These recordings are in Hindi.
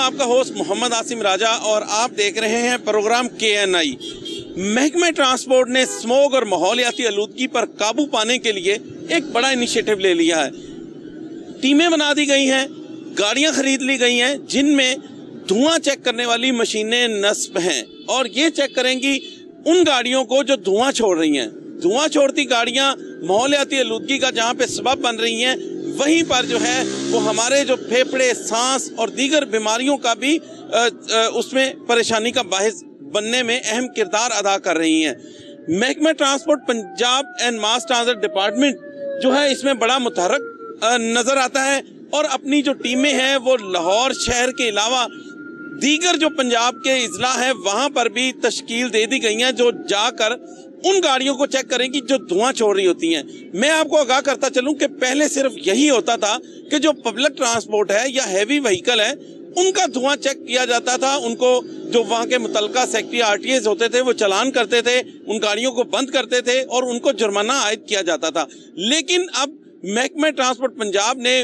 आपका होस्ट मोहम्मद आसिम राजा और आप देख रहे हैं प्रोग्राम KNI। महकमा ट्रांसपोर्ट ने स्मॉग और माहौलियाती आलूदगी पर काबू पाने के लिए एक बड़ा इनिशिएटिव ले लिया है। टीमें बना दी गई हैं, गाड़ियां खरीद ली गई हैं जिनमें धुआं चेक करने वाली मशीनें नस्ब हैं और ये चेक करेंगी उन गाड़ियों को जो धुआं छोड़ रही हैं। धुआं छोड़ती गाड़ियां माहौलियाती आलूदगी का जहां पे सबब बन रही हैं, वहीं पर जो है वो हमारे जो फेफड़े, सांस और दीगर बीमारियों का भी उसमें परेशानी का बाहिस बनने में अहम किरदार अदा कर रही हैं। महकमा transport Punjab and mass transit department जो है इसमें बड़ा मुतहरक नजर आता है और अपनी जो टीमें हैं वो लाहौर शहर के अलावा दीगर जो पंजाब के इजला हैं वहां पर भी तश्कील दे दी गई हैं जो जाकर उन गाड़ियों को चेक करेंगी जो धुआं छोड़ रही होती हैं। मैं आपको आगाह करता चलूं कि पहले सिर्फ यही होता था कि जो पब्लिक ट्रांसपोर्ट है या हैवी व्हीकल है उनका धुआं चेक किया जाता था, उनको जो वहां के मुतलका सेक्रेटरी RTAs होते थे वो चालान करते थे, उन गाड़ियों को बंद करते थे और उनको जुर्माना आयद किया जाता था। लेकिन अब महकमा ट्रांसपोर्ट पंजाब ने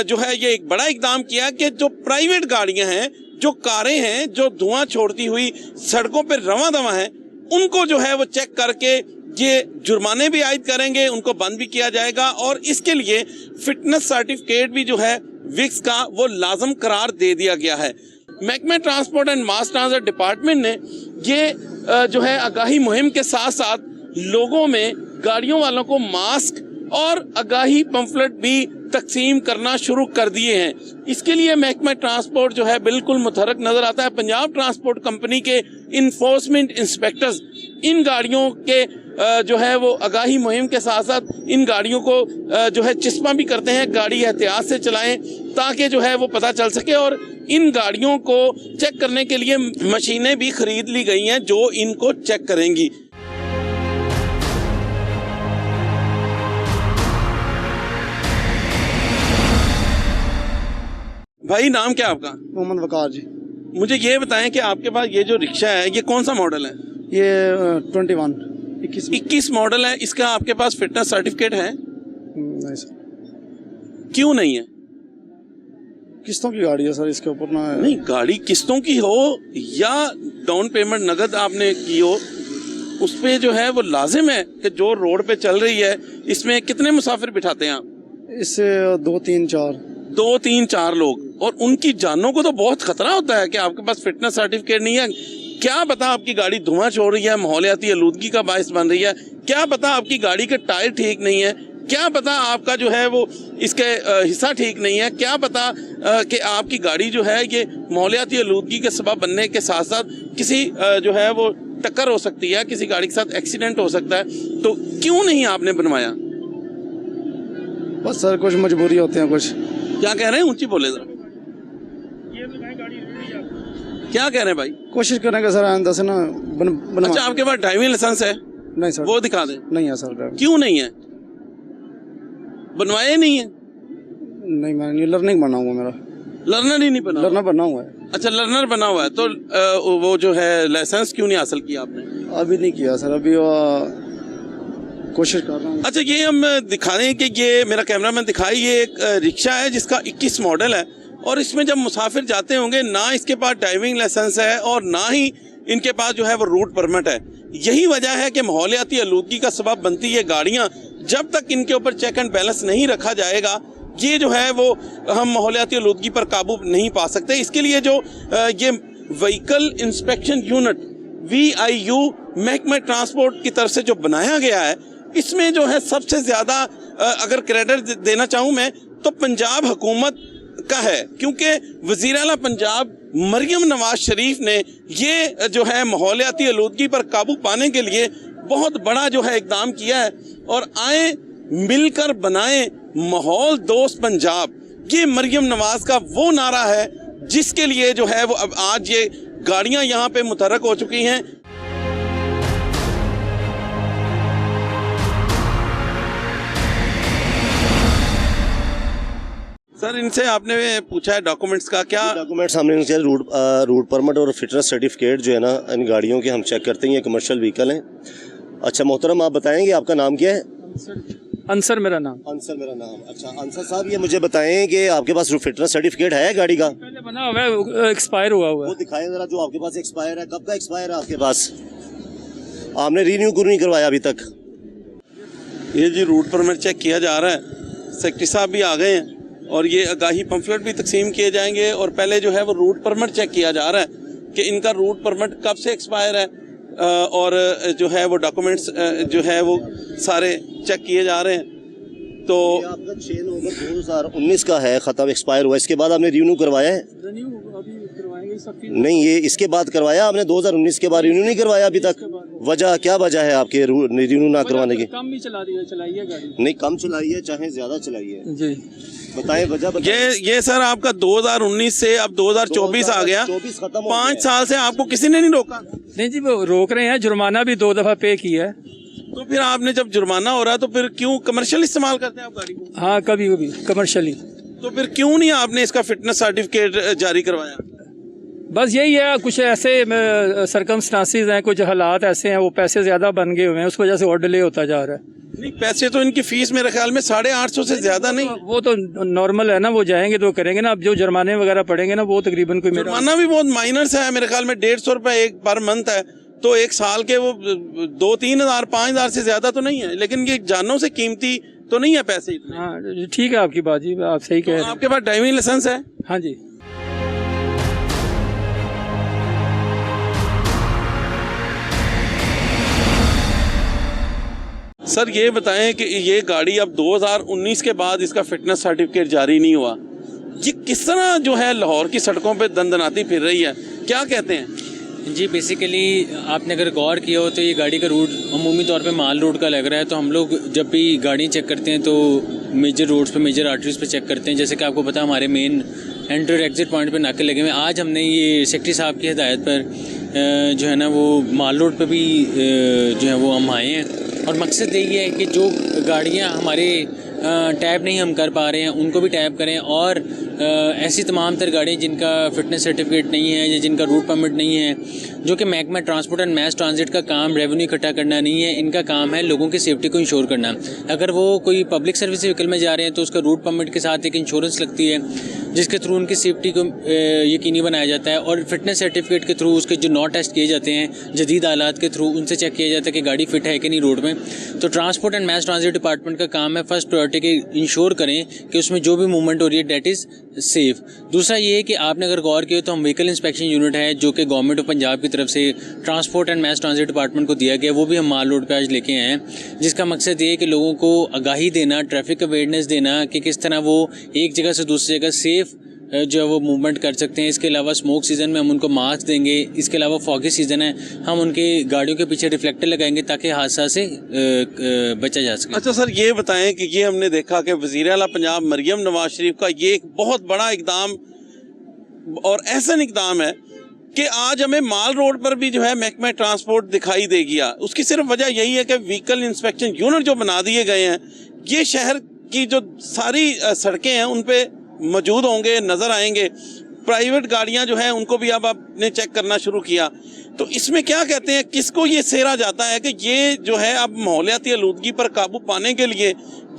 जो है ये एक बड़ा इकदाम किया कि जो प्राइवेट गाड़ियां हैं, जो कारें हैं जो धुआं छोड़ती हुई सड़कों पर रवां दवा हैं, उनको जो है वो चेक करके ये जुर्माने भी आयद करेंगे, उनको बंद भी किया जाएगा और इसके लिए फिटनेस सर्टिफिकेट भी जो है विक्स का वो लाजम करार दे दिया गया है। महकमा transport and mass transit department ने ये जो है आगाही मुहिम के साथ साथ लोगों में, गाड़ियों वालों को मास्क और आगाही पंफलेट भी तकसीम करना शुरू कर दिए हैं। इसके लिए महकमा ट्रांसपोर्ट जो है बिल्कुल मुतहरक नजर आता है। पंजाब ट्रांसपोर्ट कंपनी के इन्फोर्समेंट इंस्पेक्टर्स इन गाड़ियों के जो है वो आगाही मुहिम के साथ साथ इन गाड़ियों को जो है चिस्पा भी करते हैं, गाड़ी एहतियात से चलाएं ताकि जो है वो पता चल सके। और इन गाड़ियों को चेक करने के लिए मशीनें भी खरीद ली गई हैं जो इनको चेक करेंगी। भाई नाम क्या आपका? मोहम्मद वकार जी। मुझे ये बताएं कि आपके पास ये जो रिक्शा है ये कौन सा मॉडल है? ये 21 मॉडल है। इसका आपके पास फिटनेस सर्टिफिकेट है? नहीं सर। क्यों नहीं है? किस्तों की गाड़ी है सर, इसके ऊपर ना है। नहीं, गाड़ी किस्तों की हो या डाउन पेमेंट नगद आपने की हो, उस पे जो है वो लाजिम है कि जो रोड पे चल रही है इसमें कितने मुसाफिर बिठाते हैं आप? इससे 2-3-4 लोग, और उनकी जानों को तो बहुत खतरा होता है कि आपके पास फिटनेस सर्टिफिकेट नहीं है। क्या पता आपकी गाड़ी धुआं छोड़ रही है, माहौलियाती आलूदगी का बायस बन रही है, क्या पता आपकी गाड़ी के टायर ठीक नहीं है, क्या पता आपका जो है वो इसके हिस्सा ठीक नहीं है, क्या पता कि आपकी गाड़ी जो है ये माहौलियाती आलूदगी के सबब बनने के साथ साथ किसी जो है वो टक्कर हो सकती है, किसी गाड़ी के साथ एक्सीडेंट हो सकता है। तो क्यों नहीं आपने बनवाया? बस सर कुछ मजबूरी होते हैं। कुछ क्या कह रहे हैं? ऊंची बोले जरा। क्या कह रहे हैं भाई? कोशिश करेंगे सर आइंदा से ना अच्छा, आपके पास ड्राइविंग लाइसेंस है? नहीं सर। वो दिखा दें। नहीं है सर। क्यों नहीं है? बनवाया नहीं है? नहीं, मैं लर्निंग बना हुआ, मेरा लर्नर ही नहीं बना। लर्नर बना हुआ है। अच्छा, लर्नर बना हुआ है, तो वो जो है लाइसेंस क्यों नहीं हासिल किया आपने? अभी नहीं किया सर, अभी कोशिश कर रहा हूँ। अच्छा, ये हम दिखा रहे हैं कि ये मेरा कैमरामैन दिखाए, ये एक रिक्शा है जिसका 21 मॉडल है और इसमें जब मुसाफिर जाते होंगे ना इसके पास ड्राइविंग लाइसेंस है और ना ही इनके पास जो है वो रूट परमिट है। यही वजह है कि माहौलियाती आलूदगी का सबब बनती है गाड़ियां। जब तक इनके ऊपर चेक एंड बैलेंस नहीं रखा जाएगा ये जो है वो हम माहौलियाती आलूदगी पर काबू नहीं पा सकते। इसके लिए जो ये व्हीकल इंस्पेक्शन यूनिट VIU महकमा ट्रांसपोर्ट की तरफ से जो बनाया गया है, इसमें जो है सबसे ज्यादा अगर क्रेडिट देना चाहूँ मैं तो पंजाब हुकूमत का है, क्योंकि वज़ीर आला पंजाब मरियम नवाज शरीफ ने ये जो है माहौलियाती आलूदगी पर काबू पाने के लिए बहुत बड़ा जो है इकदाम किया है। और आए मिलकर बनाएं माहौल दोस्त पंजाब, ये मरियम नवाज का वो नारा है जिसके लिए जो है वो अब आज ये गाड़ियां यहाँ पे मुतहरक हो चुकी हैं। सर, इनसे आपने पूछा है डॉक्यूमेंट्स का, क्या डॉक्यूमेंट्स हमने इनसे रूट परमिट और फिटनेस सर्टिफिकेट जो है ना इन गाड़ियों के हम चेक करते हैं। ये कमर्शियल व्हीकल हैं। अच्छा मोहतरम, आप बताएंगे आपका नाम क्या है? अंसर मेरा नाम। अंसर मेरा नाम। अच्छा अंसर साहब, ये मुझे बताएं कि आपके पास फिटनेस सर्टिफिकेट है गाड़ी का? बना हुआ है, एक्सपायर हुआ हुआ वो है। दिखाएं जरा जो आपके पास एक्सपायर है। कब का एक्सपायर है आपके पास? आपने रीन्यू क्यों नहीं करवाया अभी तक? ये जी रूट परमिट चेक किया जा रहा है, सेक्रेटरी साहब भी आ गए हैं और ये आगाही पम्फलेट भी तकसीम किए जाएंगे और पहले जो है वो रूट परमिट चेक किया जा रहा है कि इनका रूट परमिट कब से एक्सपायर है और जो है वो डॉक्यूमेंट्स जो है वो सारे चेक किए जा रहे हैं। तो ये आपका 6 नवंबर 2019 का है, खत्म एक्सपायर हुआ। इसके बाद आपने रिन्यू करवाया है? नहीं, ये इसके बाद करवाया आपने? 2019 के बाद रिन्यू नहीं करवाया अभी तक? वजह क्या वजह है आपके रिन्यू ना करवाने की? कम ही चलाई है गाड़ी। नहीं, कम चलाई है चाहे ज्यादा चलाई है, जी बताएं वजह बताएं। ये सर आपका 2019 से अब 2024 आ गया, 2024 खत्म हो 5 गया। साल से आपको किसी ने नहीं रोका। नहीं जी, वो रोक रहे हैं, जुर्माना भी 2 दफा पे किया है। तो फिर आपने जब जुर्माना हो रहा है तो फिर क्यों कमर्शियल इस्तेमाल करते हैं आप गाड़ी को? हाँ, कभी कभी कमर्शियली। तो फिर क्यों नहीं आपने इसका फिटनेस सर्टिफिकेट जारी करवाया? बस यही है, कुछ ऐसे सरकमस्टांसिस हैं, कुछ हालात ऐसे हैं, वो पैसे ज्यादा बन गए हुए हैं, उस वजह से और डिले होता जा रहा है। नहीं, पैसे तो इनकी फीस मेरे ख्याल में 850 से ज्यादा नहीं। वो तो नॉर्मल है ना, वो जाएंगे तो करेंगे ना। अब जो जुर्माने वगैरह पड़ेंगे ना, वो तकरीबन कोई मेरा जुर्माना भी बहुत माइनर है, मेरे ख्याल में 150 रुपए एक पर मंथ है, तो एक साल के वो 2-3 हजार 5 हजार से ज्यादा तो नहीं है, लेकिन ये जानों से कीमती तो नहीं है पैसे इतने। हाँ ठीक है आपकी बात जी, आप सही कह रहे हैं। आपके पास ड्राइविंग लाइसेंस है? हाँ जी। सर ये बताएं कि ये गाड़ी अब 2019 के बाद इसका फिटनेस सर्टिफिकेट जारी नहीं हुआ, ये किस तरह जो है लाहौर की सड़कों पे दंदनाती फिर रही है, क्या कहते हैं? जी बेसिकली आपने अगर गौर किया हो तो ये गाड़ी का रूट अमूमी तौर पे माल रोड का लग रहा है। तो हम लोग जब भी गाड़ी चेक करते हैं तो मेजर रोड्स पे, मेजर आर्टरीज पे चेक करते हैं। जैसे कि आपको पता हमारे मेन एंट्री और एग्जिट पॉइंट पे नाके लगे हुए हैं। आज हमने ये सेक्रेटरी साहब की हिदायत पर जो है ना वो माल रोड पे भी जो है वो हम आए हैं और मकसद यही है कि जो गाड़ियाँ हमारे टैब नहीं हम कर पा रहे हैं उनको भी टैब करें और ऐसी तमाम तर गाड़ियाँ जिनका फिटनेस सर्टिफिकेट नहीं है या जिनका रूट परमिट नहीं है, जो कि महकमा ट्रांसपोर्ट एंड मैस ट्रांजिट का काम रेवेन्यू इकट्ठा करना नहीं है, इनका काम है लोगों की सेफ्टी को इंश्योर करना। अगर वो कोई पब्लिक सर्विस व्हीकल में जा रहे हैं तो उसका रूट परमिट के साथ एक इंश्योरेंस लगती है जिसके थ्रू उनकी सेफ्टी को यकीनी बनाया जाता है और फिटनेस सर्टिफिकेट के थ्रू उसके जो नॉट टेस्ट किए जाते हैं जदीद आलात के थ्रू, उनसे चेक किया जाता है कि गाड़ी फिट है कि नहीं रोड में। तो transport and mass transit department का काम है फर्स्ट प्रायोरिटी के इंश्योर करें कि उसमें जो भी मूवमेंट हो रही है डेट इज़ सेफ। दूसरा ये है कि आपने अगर गौर किया तो हम व्हीकल इंस्पेक्शन यूनिट है जो कि गवर्नमेंट ऑफ पंजाब की तरफ से transport and mass transit department को दिया गया, वो भी हम माल रोड पे आज लेके आए हैं, जिसका मकसद ये है कि लोगों को आगाही देना, ट्रैफिक अवेयरनेस देना कि किस तरह वो एक जगह से दूसरी जगह सेफ जो है वो मूवमेंट कर सकते हैं। इसके अलावा स्मोक सीज़न में हम उनको मास्क देंगे। इसके अलावा फॉगी सीज़न है, हम उनके गाड़ियों के पीछे रिफ्लेक्टर लगाएंगे ताकि हादसा से बचा जा सके। अच्छा सर ये बताएं कि ये हमने देखा कि वज़ीर आला पंजाब मरियम नवाज शरीफ का ये एक बहुत बड़ा इकदाम और ऐसा इकदाम है कि आज हमें माल रोड पर भी जो है महकमा ट्रांसपोर्ट दिखाई दे गया। उसकी सिर्फ वजह यही है कि व्हीकल इंस्पेक्शन यूनिट जो बना दिए गए हैं, ये शहर की जो सारी सड़कें हैं उन पे मौजूद होंगे, नज़र आएंगे। प्राइवेट गाड़ियां जो हैं उनको भी अब आपने चेक करना शुरू किया। तो इसमें क्या कहते हैं, किसको ये सेरा जाता है कि ये जो है अब माहौलियाती आलूदगी पर काबू पाने के लिए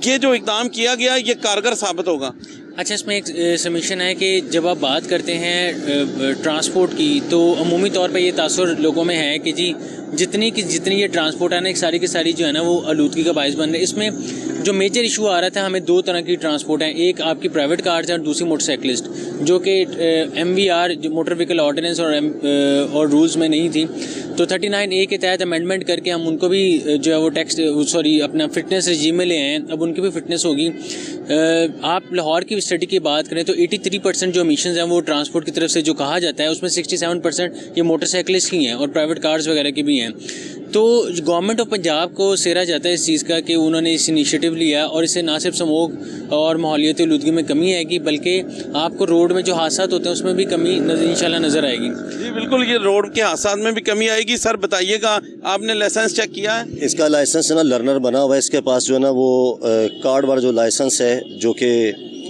ये जो इकदाम किया गया ये कारगर साबित होगा? अच्छा, इसमें एक समीशन है कि जब आप बात करते हैं ट्रांसपोर्ट की तो अमूमी तौर पे ये तासुर लोगों में है कि जी जितनी ये ट्रांसपोर्ट है ना, एक सारी की सारी जो है ना वो आलूदगी का बायस बन रही है। इसमें जो मेजर इशू आ रहा था, हमें 2 तरह की ट्रांसपोर्ट है, एक आपकी प्राइवेट कार्स है और दूसरी मोटरसाइकिलिस्ट, जो कि MVR जो मोटर व्हीकल ऑर्डिनेंस और रूल्स में नहीं थी। तो 39A के तहत अमेंडमेंट करके हम उनको भी जो है वो अपना फिटनेस रजीम में ले आए हैं। अब उनकी भी फिटनेस होगी। आप लाहौर की स्टडी की बात करें तो 83% जो एमिशंस हैं वो ट्रांसपोर्ट की तरफ से जो कहा जाता है उसमें 67% ये मोटरसाइकिलिस्ट की हैं और प्राइवेट कार्स वगैरह की भी हैं। तो गवर्नमेंट ऑफ पंजाब को सेरा जाता है इस चीज़ का कि उन्होंने इस इनिशिएटिव लिया और इससे ना सिर्फ स्मोक और माहौलियाती आलूदगी में कमी आएगी बल्कि आपको रोड में जो हादसा होते हैं उसमें भी कमी इंशाल्लाह नज़र आएगी। जी बिल्कुल, ये रोड के हादसा में भी कमी आएगी। सर बताइएगा, आपने लाइसेंस चेक किया है? इसका लाइसेंस है ना लर्नर बना हुआ है, इसके पास जो है ना वो कार्ड वाला जो लाइसेंस है जो कि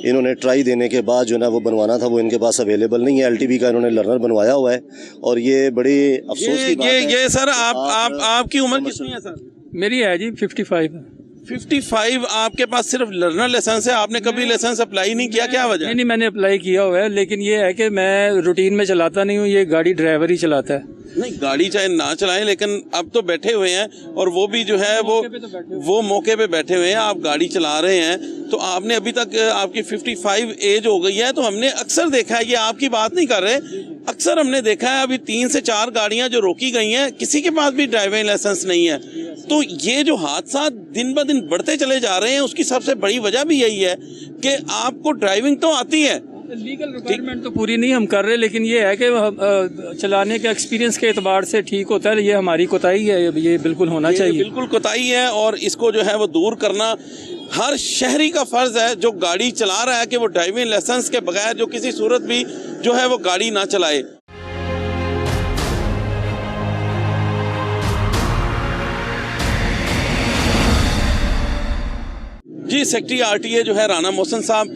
इन्होंने ट्राई देने के बाद जो है ना वो बनवाना था वो इनके पास अवेलेबल नहीं है। LTV का इन्होंने लर्नर बनवाया हुआ है और ये बड़ी अफसोस की बात है। ये सर आपकी उम्र कितनी है सर? मेरी है जी 55 है। 55 आपके पास सिर्फ लर्नर लाइसेंस है, आपने कभी लाइसेंस अप्लाई नहीं किया, क्या वजह? नहीं, मैंने अप्लाई किया हुआ है, लेकिन ये है कि मैं रूटीन में चलाता नहीं हूँ, ये गाड़ी ड्राइवर ही चलाता है। नहीं, गाड़ी चाहे ना चलाएं, लेकिन अब तो बैठे हुए हैं और वो भी जो है वो मौके पे बैठे हुए हैं, आप गाड़ी चला रहे हैं, तो आपने अभी तक आपकी 55 एज हो गई है, तो हमने अक्सर देखा है, ये आपकी बात नहीं कर रहे, अक्सर हमने देखा है अभी 3 से 4 गाड़ियां जो रोकी गई हैं, किसी के पास भी ड्राइविंग लाइसेंस नहीं है। तो ये जो हादसा दिन ब दिन बढ़ते चले जा रहे हैं, उसकी सबसे बड़ी वजह भी यही है कि आपको ड्राइविंग तो आती है, लीगल रिक्वायरमेंट तो पूरी नहीं हम कर रहे, लेकिन ये है कि चलाने के एक्सपीरियंस के एतबार से ठीक होता है। ये हमारी कोताही है, ये बिल्कुल होना चाहिए। बिल्कुल कोताही है और इसको जो है वो दूर करना हर शहरी का फर्ज है जो गाड़ी चला रहा है कि वो ड्राइविंग लाइसेंस के बगैर जो किसी सूरत भी जो है वो गाड़ी ना चलाए। जी, सेक्रेटरी आरटीए जो है राना मोहसिन साहब,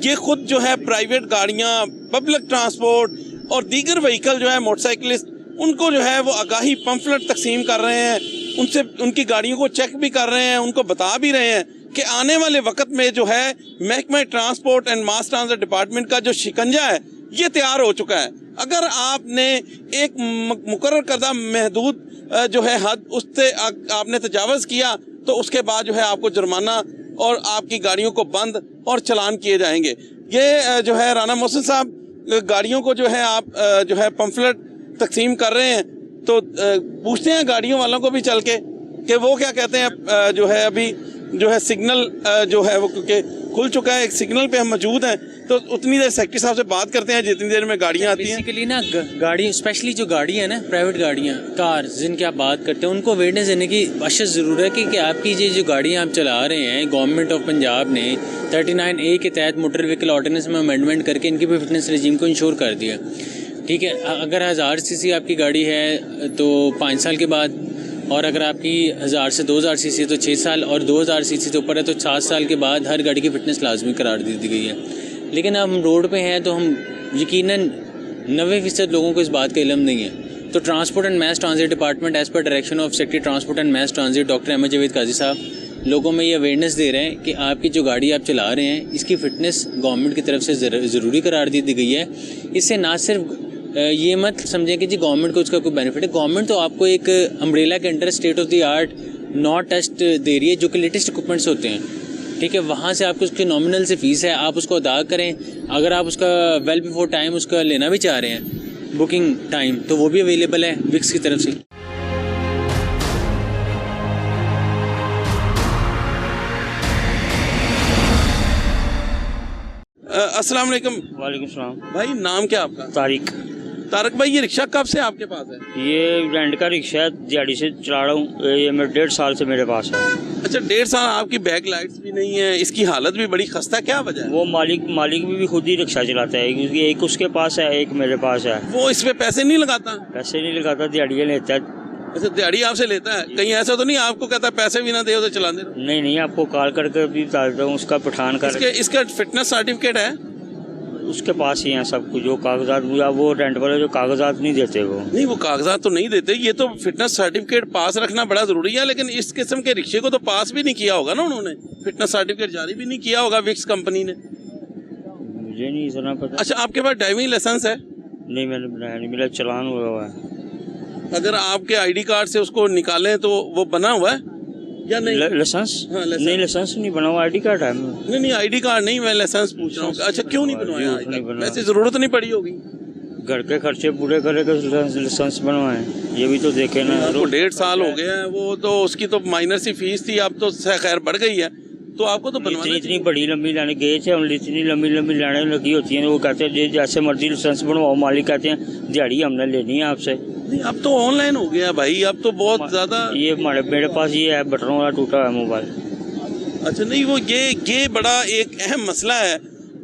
ये खुद जो है प्राइवेट गाड़ियां, पब्लिक ट्रांसपोर्ट और दीगर व्हीकल जो है मोटरसाइकिलिस्ट, उनको जो है वो आगाही पंफलेट तकसीम कर रहे हैं, उनसे उनकी गाड़ियों को चेक भी कर रहे हैं, उनको बता भी रहे हैं कि आने वाले वक्त में जो है महकमा transport and mass transport department का जो शिकंजा है ये तैयार हो चुका है। अगर आपने एक मुकर्रर करदा महदूद जो है हद उससे आपने तजावज़ किया तो उसके बाद जो है आपको जुर्माना और आपकी गाड़ियों को बंद और चालान किए जाएंगे। ये जो है राना मोहसिन साहब, गाड़ियों को जो है आप जो है पंफलेट तकसीम कर रहे हैं, तो पूछते हैं गाड़ियों वालों को भी चल के कि वो क्या कहते हैं। जो है अभी जो है सिग्नल जो है वो क्योंकि खुल चुका है, एक सिग्नल पे हम मौजूद हैं, तो उतनी देर सेक्रेटरी साहब से बात करते हैं जितनी देर में गाड़ियाँ आती हैं। बेसिकली ना गाड़ी, स्पेशली जो गाड़ी है ना, प्राइवेट गाड़ियाँ, कार जिनकी आप बात करते हैं, उनको अवेयरनेस देने की अशद ज़रूरत है कि आपकी ये जो गाड़ियाँ आप चला रहे हैं, गवर्नमेंट ऑफ पंजाब ने 39A के तहत मोटर व्हीकल ऑर्डिनेंस में अमेंडमेंट करके इनकी भी फिटनेस रजीम को इंश्योर कर दिया। ठीक है, अगर 1000 सीसी आपकी गाड़ी है तो 5 साल के बाद, और अगर आपकी 1000 से 2000 सीसी तो 6 साल, और 2000 सीसी से ऊपर है तो 7 साल के बाद हर गाड़ी की फिटनेस लाजमी करार दे दी गई है। लेकिन अब हम रोड पे हैं तो हम यकीनन 90% लोगों को इस बात का इल्म नहीं है। तो transport and mass transit department as per direction of secretary transport and mass transit doctor Ahmed Javed Qazi साहब लोगों में ये अवेयरनेस दे रहे हैं कि आपकी जो गाड़ी आप चला रहे हैं इसकी फ़िटनेस गवर्नमेंट की तरफ से ज़रूरी करार दे दी गई है। इससे ना सिर्फ ये मत समझें कि जी गवर्नमेंट को उसका कोई बेनिफिट है, गवर्नमेंट तो आपको एक अम्ब्रेला के under state of the art not test दे रही है, जो कि लेटेस्ट इक्विपमेंट्स होते हैं। ठीक है, वहाँ से आपको उसकी नॉमिनल से फ़ीस है, आप उसको अदा करें। अगर आप उसका वेल बिफोर टाइम उसका लेना भी चाह रहे हैं, बुकिंग टाइम, तो वो भी अवेलेबल है विक्स की तरफ से। अस्सलाम वालेकुम। वालेकुम सलाम। भाई, नाम क्या आपका? तारिक। तारक भाई, ये रिक्शा कब से आपके पास है? ये रेंट का रिक्शा है, दिहाड़ी से चला रहा हूँ। ये मैं 1.5 साल से मेरे पास है। अच्छा, 1.5 साल। आपकी बैक लाइट्स भी नहीं है, इसकी हालत भी बड़ी खस्ता, क्या वजह है? वो मालिक भी खुद ही रिक्शा चलाता है, क्योंकि एक उसके पास है, एक मेरे पास है। वो इस पे पैसे नहीं लगाता? पैसे नहीं लगाता, दिहाड़ियाँ लेता है। अच्छा, दिहाड़ी आपसे लेता है? कहीं ऐसा तो नहीं आपको कहता है पैसे भी ना दे तो चलाने दो? नहीं, आपको कॉल करके भी बता देता हूँ, उसका पठान कर। इसका फिटनेस सर्टिफिकेट है? उसके पास ही है सब कुछ, जो कागजात, वो रेंट वाले जो कागजात नहीं देते वो। नहीं, वो कागजात तो नहीं देते, ये तो फिटनेस सर्टिफिकेट पास रखना बड़ा जरूरी है। लेकिन इस किस्म के रिक्शे को तो पास भी नहीं किया होगा ना उन्होंने, फिटनेस सर्टिफिकेट जारी भी नहीं किया होगा विक्स कंपनी ने। मुझे नहीं इतना पता। अच्छा, आपके पास ड्राइविंग लाइसेंस है? नहीं, मैंने बनाया नहीं, मेरा चलान हुआ है। अगर आपके ID कार्ड से उसको निकालें तो वो बना हुआ है या नहीं? लाइसेंस? हाँ, नहीं, लाइसेंस नहीं बना हुआ, ID कार्ड है। नहीं, ID कार्ड नहीं, मैं लाइसेंस पूछ रहा हूँ। अच्छा, क्यों नहीं बनवाया? वैसे जरूरत नहीं पड़ी होगी, घर के खर्चे पूरे करेगा, लाइसेंस बनवाएं, ये भी तो देखे ना। आपको 1.5 साल हो गया है, वो तो उसकी तो माइनर सी फीस थी, अब तो खैर बढ़ गई है, तो आपको तो बनवाना। इतनी बड़ी लंबी लाने गए थे हम, इतनी लंबी लाने लगी होती हैं। वो कहते हैं जैसे मर्जी लाइसेंस बनवाओ, मालिक कहते हैं दिहाड़ी हमने लेनी है आपसे। नहीं, अब तो ऑनलाइन हो गया भाई, अब तो बहुत ज्यादा। ये मेरे पास ये है, बटनों वाला टूटा है मोबाइल। अच्छा, नहीं, वो ये बड़ा एक अहम मसला है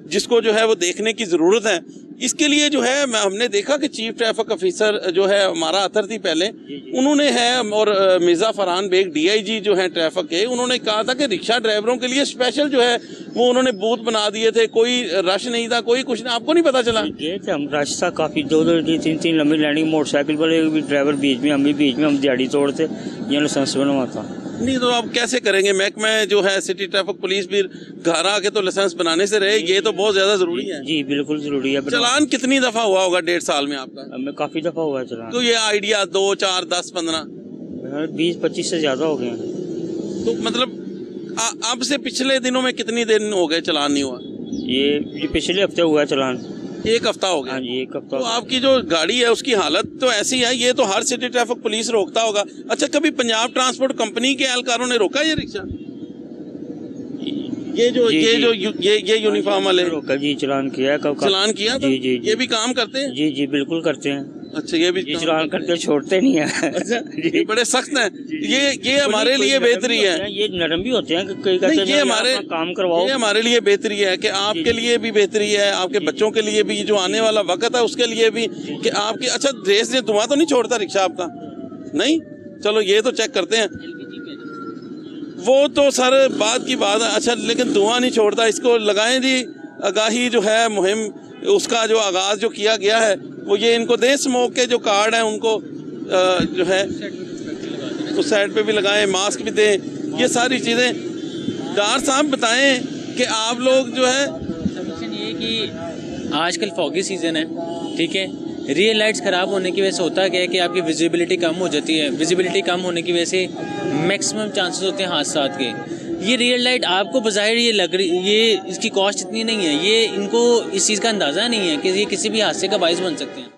जिसको जो है वो देखने की ज़रूरत है। इसके लिए जो है हमने देखा कि चीफ ट्रैफिक ऑफिसर जो है हमारा अतर थी पहले, उन्होंने है, और मिर्ज़ा फरहान बेग DIG जो है ट्रैफिक के, उन्होंने कहा था कि रिक्शा ड्राइवरों के लिए स्पेशल जो है वो उन्होंने बूथ बना दिए थे, कोई रश नहीं था, कोई कुछ नहीं। आपको नहीं पता चला? ये थे हम, रश था काफ़ी, 2-3 लंबी लाइनिंग, मोटरसाइकिल वाले भी ड्राइवर बीच में, हम भी बीच में, हम दिहाड़ी तोड़ते, यहाँ लाइसेंस बनवाता। नहीं तो आप कैसे करेंगे? महकमा जो है सिटी ट्रैफिक पुलिस भी घर आके तो लाइसेंस बनाने से रहे, ये तो बहुत ज्यादा जरूरी है। जी बिल्कुल ज़रूरी है। चालान कितनी दफा हुआ होगा 1.5 साल में आपका? मैं काफ़ी दफ़ा हुआ है चलान, तो ये आइडिया 2, 4, 10, 15 20-25 से ज़्यादा हो गए हैं। तो मतलब अब से पिछले दिनों में कितनी दिन हो गए चलान नहीं हुआ? ये पिछले हफ्ते हुआ है चलान। 1 हफ्ता हो गया। हाँ जी 1 हफ्ता। तो आपकी जो गाड़ी है उसकी हालत तो ऐसी है, ये तो हर सिटी ट्रैफिक पुलिस रोकता होगा। अच्छा, कभी पंजाब ट्रांसपोर्ट कंपनी के एहलकारों ने रोका ये रिक्शा? ये यूनिफॉर्म वाले रोका जी, चलान किया है। कब चलान किया? जी जी ये भी काम करते हैं? जी जी बिल्कुल करते हैं। अच्छा, ये भी चलान करते छोड़ते नहीं है। अच्छा, ये बड़े सख्त हैं। ये हमारे लिए बेहतरी है। ये नरम भी होते हैं, कई कहते हैं ये हमारे काम करवाओ। ये हमारे लिए बेहतरी है कि आपके लिए भी बेहतरी है, आपके बच्चों के लिए भी, जो आने वाला वक्त है उसके लिए भी कि आपकी। अच्छा, रेस ने धुआं तो नहीं छोड़ता रिक्शा आपका? नहीं, चलो ये तो चेक करते हैं। वो तो सर बात की बात है। अच्छा, लेकिन धुआं नहीं छोड़ता, इसको लगाएं जी आगाही जो है मुहिम, उसका जो आगाज जो किया गया है वो ये इनको दें। स्मोक के जो कार्ड हैं उनको जो है उस साइड पे भी लगाएं, मास्क भी दें, ये सारी चीज़ें। डार साहब बताएं कि आप लोग जो है, समीशन ये कि आजकल फॉगी सीज़न है, ठीक है, रियल लाइट्स ख़राब होने की वजह से होता क्या है कि आपकी विजिबिलिटी कम हो जाती है। विजिबिलिटी कम होने की वजह से मैक्सिमम चांसेस होते हैं हादसात के। ये रियल लाइट आपको बज़ाहिर ये लग रही, ये इसकी कॉस्ट इतनी नहीं है, ये इनको इस चीज़ का अंदाज़ा नहीं है कि ये किसी भी हादसे का बाइस बन सकते हैं।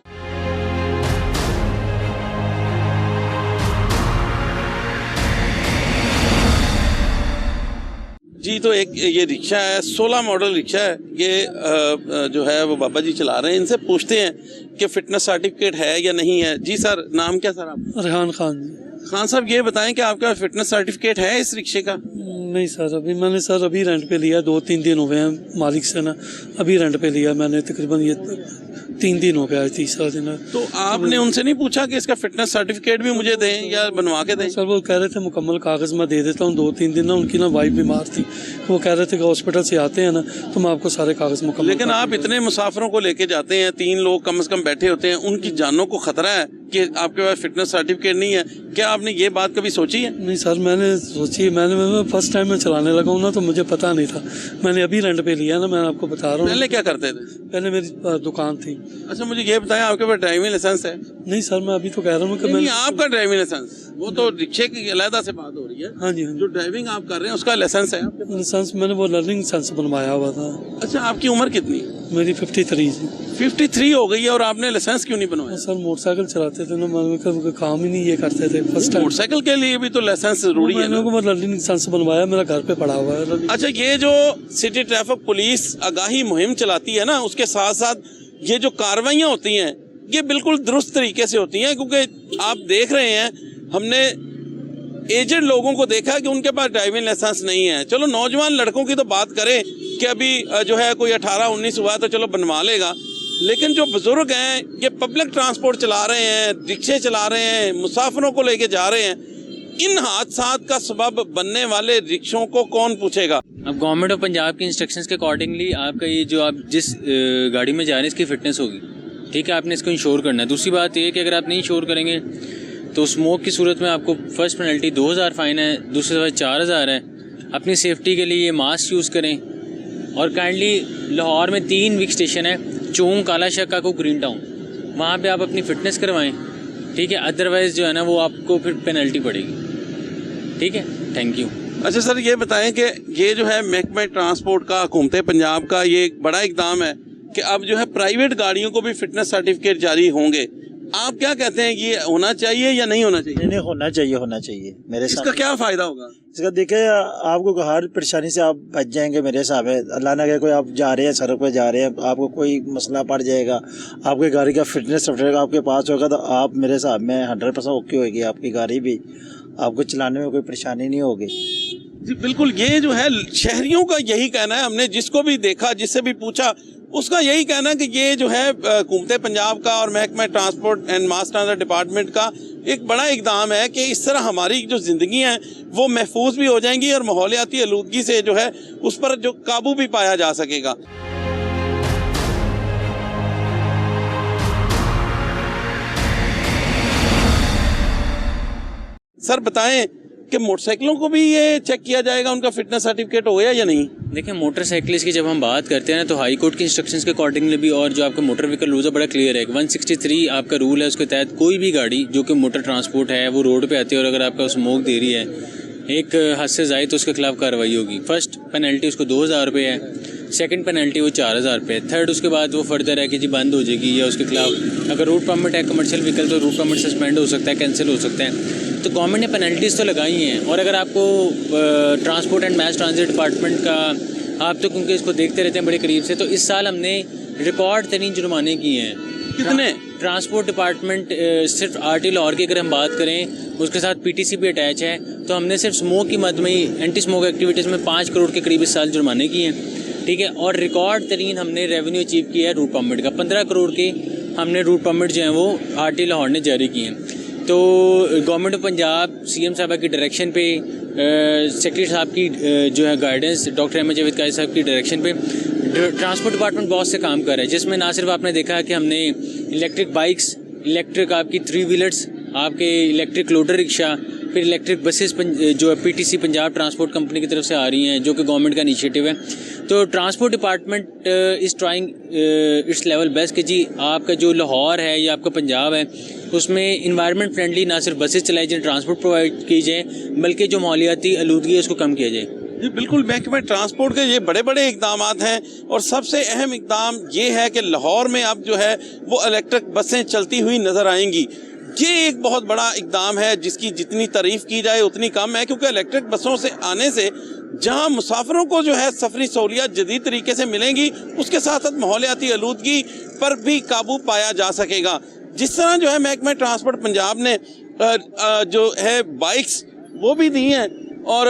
जी तो एक ये रिक्शा है, 16 मॉडल रिक्शा है ये, जो है वो बाबा जी चला रहे हैं। इनसे पूछते हैं कि फिटनेस सर्टिफिकेट है या नहीं है। जी सर, नाम क्या सर आप? रेहान खान। खान साहब, ये बताएं कि आपका फिटनेस सर्टिफिकेट है इस रिक्शे का? नहीं सर, अभी मैंने सर अभी रेंट पे लिया, 2-3 दिन हो गए हैं मालिक से ना, अभी रेंट पे लिया मैंने, तकरीबन ये 3 दिन हो गया, 3 दिन है। तो आपने उनसे नहीं पूछा कि इसका फिटनेस सर्टिफिकेट भी मुझे दें या बनवा के दें? सर वो कह रहे थे मुकम्मल कागज़ मैं दे देता हूँ। 2-3 दिन ना उनकी ना वाइफ बीमार थी, वो कह रहे थे कि हॉस्पिटल से आते हैं ना तो मैं आपको सारे कागज़ मुकम्मल। लेकिन आप इतने मुसाफिरों को लेके जाते हैं, 3 लोग कम से कम बैठे होते हैं, उनकी जानों को खतरा है कि आपके पास फिटनेस सर्टिफिकेट नहीं है। क्या आपने ये बात कभी सोची है? नहीं सर, मैंने सोची, मैंने फर्स्ट टाइम में चलाने लगा हूँ ना तो मुझे पता नहीं था। मैंने अभी रेंट पे लिया ना, मैं आपको बता रहा हूँ। पहले क्या करते थे? पहले मेरी दुकान थी। अच्छा, मुझे ये बताएं आपके पास ड्राइविंग लाइसेंस है? नहीं सर, मैं अभी तो कह रहा हूँ कि नहीं, आपका ड्राइविंग लाइसेंस, वो तो रिक्शे की अलहदा से बात हो रही है। हाँ जी, जो ड्राइविंग आप कर रहे हैं उसका लाइसेंस है आपके पास? लाइसेंस मैंने वो लर्निंग लाइसेंस बनवाया हुआ था। अच्छा, आपकी उम्र कितनी? मेरी 53 थी। 53 हो गई है और आपने लाइसेंस क्यों नहीं बनवाया? सर मोटरसाइकिल चलाते थे ना, मैं काम ही नहीं ये करते थे फर्स्ट टाइम। मोटरसाइकिल के लिए भी तो लाइसेंस जरूरी है ना? मैंने लर्निंग लाइसेंस बनवाया, मेरा घर पे पड़ा हुआ है। अच्छा, ये जो सिटी ट्रैफिक पुलिस आगाही मुहिम चलाती है ना, उसके साथ साथ ये जो कार्रवाइयाँ होती हैं ये बिल्कुल दुरुस्त तरीके से होती हैं, क्योंकि आप देख रहे हैं, हमने एजेड लोगों को देखा कि उनके पास ड्राइविंग लाइसेंस नहीं है। चलो नौजवान लड़कों की तो बात करें कि अभी जो है कोई 18-19 हुआ तो चलो बनवा लेगा, लेकिन जो बुजुर्ग हैं ये पब्लिक ट्रांसपोर्ट चला रहे हैं, रिक्शे चला रहे हैं, मुसाफिरों को लेके जा रहे हैं, इन हादसात का सबब बनने वाले रिक्शों को कौन पूछेगा? अब गवर्नमेंट ऑफ पंजाब की इंस्ट्रक्शंस के अकॉर्डिंगली आपका ये जो आप जिस गाड़ी में जा रहे हैं इसकी फिटनेस होगी, ठीक है, आपने इसको इंश्योर करना है। दूसरी बात ये है कि अगर आप नहीं इंश्योर करेंगे तो स्मोक की सूरत में आपको फर्स्ट पेनल्टी 2000 फ़ाइन है, दूसरी बात 4000 है। अपनी सेफ्टी के लिए मास्क यूज़ करें और काइंडली लाहौर में 3 विक स्टेशन है, चौंक, काला शक्का को ग्रीन टाउन, वहाँ पे आप अपनी फ़िटनेस करवाएं, ठीक है, अदरवाइज़ जो है ना वो आपको फिर पेनल्टी पड़ेगी, ठीक है। Thank you. अच्छा सर, ये बताएं कि ये जो है महकमा ट्रांसपोर्ट का, हुकूमत पंजाब का ये एक बड़ा इकदाम है कि अब जो है प्राइवेट गाड़ियों को भी फिटनेस सर्टिफिकेट जारी होंगे। आप क्या कहते हैं, ये होना चाहिए या नहीं होना चाहिए? नहीं, होना चाहिए मेरे साथ। इसका क्या फायदा होगा? इसका देखिए, आपको हर परेशानी से आप बच जाएंगे मेरे हिसाब है। अल्लाह ना करे कोई आप जा रहे हैं, सड़क पे जा रहे हैं, आपको कोई मसला पड़ जाएगा, आपकी गाड़ी का फिटनेस सर्टिफिकेट आपके पास होगा तो आप मेरे हिसाब में 100% ओके होगी आपकी गाड़ी भी, आपको चलाने में कोई परेशानी नहीं होगी। जी बिल्कुल, ये जो है शहरियों का यही कहना है। हमने जिसको भी देखा, जिससे भी पूछा, उसका यही कहना है कि ये जो है हुकूमत पंजाब का और महकमा transport and mass transport department का एक बड़ा इकदाम है कि इस तरह हमारी जो ज़िंदगी हैं वो महफूज भी हो जाएंगी और माहौलियाती आलूदगी से जो है उस पर जो काबू भी पाया जा सकेगा। सर बताएं कि मोटरसाइकिलों को भी ये चेक किया जाएगा, उनका फिटनेस सर्टिफिकेट हो गया या नहीं? देखिए, मोटरसाइकिलिस्ट की जब हम बात करते हैं ना, तो हाई कोर्ट के इंस्ट्रक्शंस के अकॉर्डिंगली भी और जो आपका मोटर व्हीकल रूल्स है बड़ा क्लियर है। 163 आपका रूल है, उसके तहत कोई भी गाड़ी जो कि मोटर ट्रांसपोर्ट है वो रोड पे आती है और अगर आपका स्मोक दे रही है एक हद से ज़ायद तो उसके खिलाफ कार्रवाई होगी। फर्स्ट पेनल्टी उसको 2000 रुपये है, सेकंड पेनल्टी वो 4000 रुपये है, थर्ड उसके बाद वो फर्दर है कि जी बंद हो जाएगी या उसके खिलाफ अगर रूट परमिट है कमर्शियल व्हीकल तो रूट परमिट सस्पेंड हो सकता है, कैंसिल हो सकता है। तो गवर्नमेंट ने पेनल्टीज़ तो लगाई हैं। और अगर आपको transport and mass transit department का, आप तो क्योंकि इसको देखते रहते हैं बड़े करीब से, तो इस साल हमने रिकॉर्ड तरीन जुर्माने किए हैं। कितने? ट्रांसपोर्ट डिपार्टमेंट सिर्फ आरटी लाहौर की अगर हम बात करें, उसके साथ पीटीसी भी अटैच है, तो हमने सिर्फ स्मोक की मद में ही एंटी स्मोक एक्टिविटीज़ में 5 करोड़ के करीब इस साल जुर्माने किए हैं। ठीक है, और रिकॉर्ड तरीन हमने रेवेन्यू अचीव किया है रूट परमिट का। 15 करोड़ के हमने रूट परमिट जो हैं वो आरटी लाहौर ने जारी किए हैं। तो गवर्नमेंट ऑफ पंजाब सीएम साहब की डायरेक्शन पे, सेक्रेटरी साहब की जो है गाइडेंस, डॉक्टर अहमद जावेद काजी साहब की डायरेक्शन पे ट्रांसपोर्ट डिपार्टमेंट बहुत से काम कर रहा है, जिसमें ना सिर्फ आपने देखा है कि हमने इलेक्ट्रिक बाइक्स, इलेक्ट्रिक आपकी 3 व्हीलर्स, आपके इलेक्ट्रिक लोडर रिक्शा, फिर इलेक्ट्रिक बसेस जो है पीटीसी पंजाब ट्रांसपोर्ट कंपनी की तरफ से आ रही हैं, जो कि गवर्नमेंट का इनिशिएटिव है। तो transport department is trying it's level best कि जी आपका जो लाहौर है या आपका पंजाब है उसमें इन्वायरमेंट फ्रेंडली ना सिर्फ बसेस चलाई जाए, ट्रांसपोर्ट प्रोवाइड की जाए, बल्कि जो माहौलियाती आलूदगी है उसको कम किया जाए। जी बिल्कुल, महकमा ट्रांसपोर्ट के ये बड़े बड़े इकदाम हैं और सबसे अहम इकदाम ये है कि लाहौर में अब जो है वो इलेक्ट्रिक बसें चलती हुई नज़र आएंगी। ये एक बहुत बड़ा इकदाम है जिसकी जितनी तारीफ की जाए उतनी कम है, क्योंकि इलेक्ट्रिक बसों से आने से जहां मुसाफिरों को जो है सफरी सहूलियत जदीद तरीके से मिलेंगी, उसके साथ साथ माहौलियाती आलूदगी पर भी काबू पाया जा सकेगा। जिस तरह जो है महकमा ट्रांसपोर्ट पंजाब ने जो है बाइक्स वो भी दी हैं और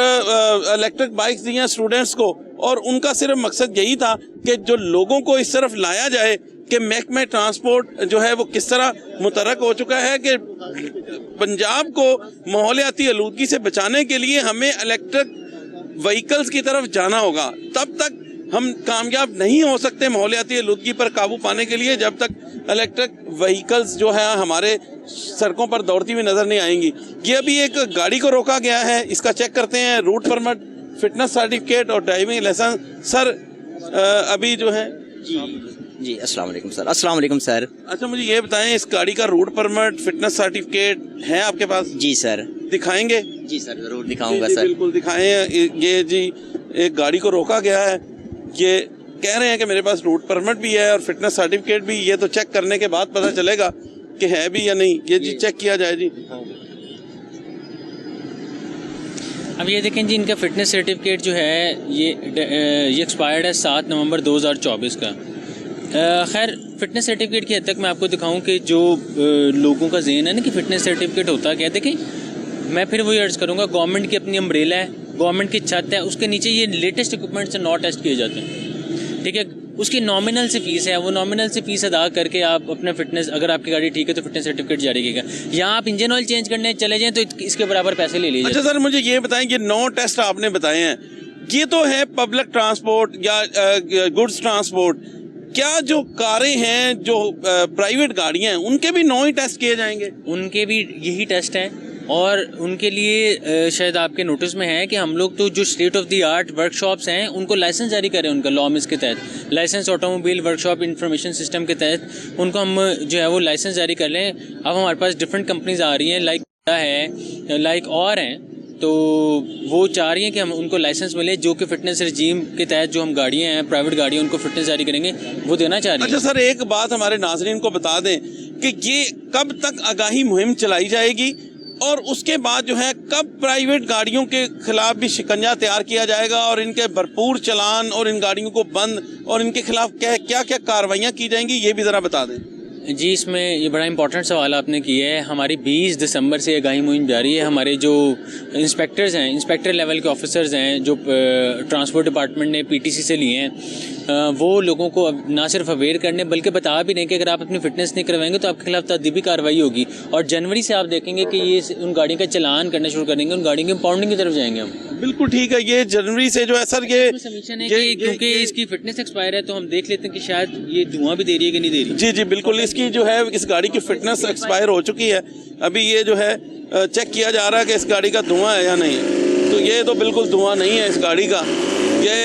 इलेक्ट्रिक बाइक्स दी हैं स्टूडेंट्स को, और उनका सिर्फ मकसद यही था कि जो लोगों को इस तरफ लाया जाए कि महकमा ट्रांसपोर्ट जो है वो किस तरह मुतरक हो चुका है कि पंजाब को माहौलियाती आलूदगी से बचाने के लिए हमें इलेक्ट्रिक व्हीकल्स की तरफ जाना होगा। तब तक हम कामयाब नहीं हो सकते माहौलियाती आलूदगी पर काबू पाने के लिए जब तक इलेक्ट्रिक व्हीकल्स जो है हमारे सड़कों पर दौड़ती हुई नजर नहीं आएंगी। ये अभी एक गाड़ी को रोका गया है, इसका चेक करते हैं, रूट परमिट, फिटनेस सर्टिफिकेट और ड्राइविंग लाइसेंस। सर अभी जो है जी अस्सलाम वालेकुम सर। अस्सलाम वालेकुम सर। अच्छा, मुझे ये बताएं, इस गाड़ी का रूट परमिट, फिटनेस सर्टिफिकेट है आपके पास? जी सर। दिखाएंगे? जी सर, जरूर दिखाऊंगा जी, सर। बिल्कुल दिखाएं। ये जी एक गाड़ी को रोका गया है, ये कह रहे हैं कि मेरे पास रूट परमिट भी है और फिटनेस सर्टिफिकेट भी, ये तो चेक करने के बाद पता चलेगा कि है भी या नहीं। ये जी चेक किया जाए जी। अब ये देखें जी, इनका फिटनेस सर्टिफिकेट जो है ये एक्सपायर्ड है 7 नवंबर 2024 का। खैर, फिटनेस सर्टिफिकेट की हद तक मैं आपको दिखाऊं कि जो लोगों का ज़हन है ना कि फिटनेस सर्टिफिकेट होता क्या है। देखें, मैं फिर वही अर्ज़ करूँगा, गवर्नमेंट की अपनी अम्ब्रेला है, गवर्नमेंट की छत है, उसके नीचे ये लेटेस्ट इक्विपमेंट से नॉट टेस्ट किए जाते हैं। ठीक है, उसकी नॉमिनल से फीस है, वो नॉमिनल से फीस अदा करके आप अपना फिटनेस, अगर आपकी गाड़ी ठीक है तो फिटनेस सर्टिफिकेट जारी किएगा। यहाँ आप इंजन ऑयल चेंज करने चले जाएँ तो इसके बराबर पैसे ले लीजिए। अच्छा सर, मुझे ये बताएं कि 9 टेस्ट आपने बताए हैं, ये तो है पब्लिक ट्रांसपोर्ट या गुड्स ट्रांसपोर्ट, क्या जो कारें हैं, जो प्राइवेट गाड़ियां हैं, उनके भी 9 ही टेस्ट किए जाएंगे? उनके भी यही टेस्ट हैं और उनके लिए शायद आपके नोटिस में है कि हम लोग तो जो state of the art workshops हैं उनको लाइसेंस जारी करें, उनका लॉमिस के तहत license, automobile workshop information system के तहत उनको हम जो है वो लाइसेंस जारी कर लें। अब हमारे पास डिफरेंट कंपनीज आ रही हैं, लाइक और हैं, तो वो चाह रही हैं कि हम उनको लाइसेंस मिले जो कि फिटनेस रजीम के तहत जो हम गाड़ियाँ हैं, प्राइवेट गाड़ियाँ, उनको फिटनेस जारी करेंगे, वो देना चाह रही हैं। अच्छा सर, एक बात हमारे नाज़रीन को बता दें कि ये कब तक आगाही मुहिम चलाई जाएगी और उसके बाद जो है कब प्राइवेट गाड़ियों के खिलाफ भी शिकंजा तैयार किया जाएगा और इनके भरपूर चलान और इन गाड़ियों को बंद और इनके खिलाफ क्या क्या कार्रवाइयाँ की जाएंगी, ये भी ज़रा बता दें। जी, इसमें ये बड़ा इंपॉर्टेंट सवाल आपने किया है। हमारी 20 दिसंबर से आगाही मुहिम जारी है। हमारे जो इंस्पेक्टर्स हैं, इंस्पेक्टर लेवल के ऑफिसर्स हैं जो ट्रांसपोर्ट डिपार्टमेंट ने पीटीसी से लिए हैं, वो लोगों को अब ना सिर्फ अवेयर करने बल्कि बता भी नहीं कि अगर आप अपनी फिटनेस नहीं करवाएंगे तो आपके खिलाफ तदबीरी कार्रवाई होगी। और जनवरी से आप देखेंगे कि ये उन गाड़ियों का चलान करना शुरू करेंगे, उन गाड़ियों की इंपाउंडिंग की तरफ जाएंगे हम। बिल्कुल ठीक है। ये जनवरी से जो है सर ये समीक्षा है कि क्योंकि इसकी फिटनेस एक्सपायर है तो हम देख लेते हैं कि शायद ये धुआं भी दे रही है कि नहीं दे रही। जी जी बिल्कुल, इसकी जो है इस गाड़ी की फिटनेस एक्सपायर हो चुकी है। अभी ये जो है चेक किया जा रहा है कि इस गाड़ी का धुआं है या नहीं है। तो ये तो बिल्कुल धुआं नहीं है इस गाड़ी का। ये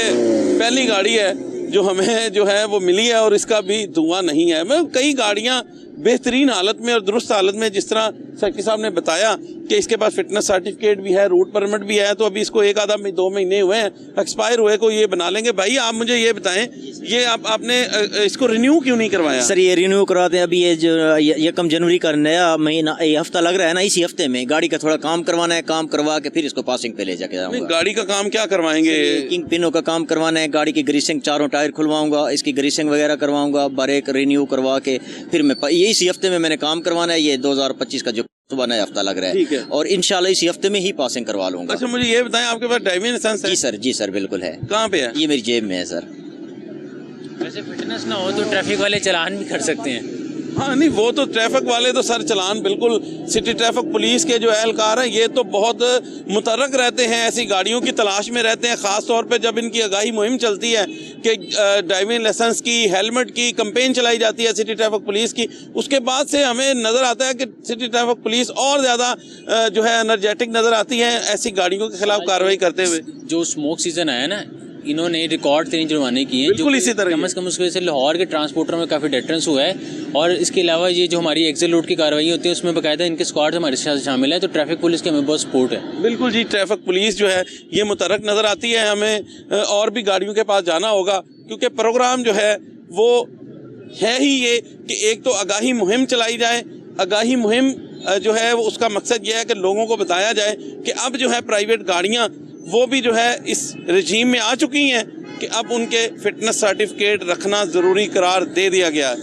पहली गाड़ी है जो हमें जो है वो मिली है और इसका भी धुआं नहीं है। मैं कई गाड़ियां बेहतरीन हालत में और दुरुस्त हालत में, जिस तरह सेक्रेटरी साहब ने बताया कि इसके पास फिटनेस सर्टिफिकेट भी है, रूट परमिट भी है, तो अभी इसको एक आधा 2 महीने हुए हैं एक्सपायर हुए को ये बना लेंगे। भाई आप मुझे ये बताएं, ये आपने इसको रिन्यू क्यों नहीं करवाया? सर ये रिन्यू करवाते हैं अभी, ये जो यकम जनवरी का नया महीना, ये हफ्ता लग रहा है ना, इसी हफ्ते में गाड़ी का थोड़ा काम करवाना है, काम करवा के फिर इसको पासिंग पे ले जाके जाऊंगा। गाड़ी का काम क्या करवाएंगे? किंग पिनों का काम करवाना है, गाड़ी की ग्रीसिंग, चारों टायर खुलवाऊंगा, इसकी ग्रीसिंग वगैरह करवाऊंगा, ब्रेक रिन्यू करवा के फिर मैं ये इसी हफ्ते में मैंने काम करवाना है। ये 2025 का जो सुबह नया हफ्ता लग रहा है और इंशाल्लाह इसी हफ्ते में ही पासिंग करवा लूंगा। अच्छा मुझे ये बताएं, आपके पास ड्राइविंग लाइसेंस है? जी सर बिल्कुल है। कहाँ पे है? ये मेरी जेब में है सर। वैसे फिटनेस ना हो तो ट्रैफिक वाले चालान भी कर सकते हैं। हाँ नहीं, वो तो ट्रैफिक वाले तो सर चालान बिल्कुल, सिटी ट्रैफिक पुलिस के जो एहलकार हैं ये तो बहुत मुतरक रहते हैं, ऐसी गाड़ियों की तलाश में रहते हैं, ख़ास तौर पे जब इनकी आगाही मुहिम चलती है कि ड्राइविंग लाइसेंस की, हेलमेट की कैंपेन चलाई जाती है सिटी ट्रैफिक पुलिस की। उसके बाद से हमें नज़र आता है कि सिटी ट्रैफिक पुलिस और ज़्यादा जो है एनर्जेटिक नज़र आती है ऐसी गाड़ियों के खिलाफ कार्रवाई करते हुए। जो स्मोक सीजन आया ना, इन्होंने रिकॉर्ड 3 जुर्माने किए हैं, बिल्कुल इसी तरह कम से कम उसकी वजह से लाहौर के ट्रांसपोर्टरों में काफ़ी डिफरेंस हुआ है। और इसके अलावा ये जो हमारी एक्सेल रूट की कार्रवाई होती है उसमें बाकायदा इनके स्क्वाड हमारे साथ शामिल है, तो ट्रैफिक पुलिस की हमें बहुत सपोर्ट है। बिल्कुल जी, ट्रैफिक पुलिस जो है ये मुतरक नज़र आती है। हमें और भी गाड़ियों के पास जाना होगा क्योंकि प्रोग्राम जो है वो है ही ये कि एक तो आगाही मुहिम चलाई जाए। आगाही मुहिम जो है वो उसका मकसद ये है कि लोगों को बताया जाए कि अब जो है प्राइवेट गाड़ियाँ वो भी जो है इस रजीम में आ चुकी हैं कि अब उनके फिटनेस सर्टिफिकेट रखना ज़रूरी करार दे दिया गया है।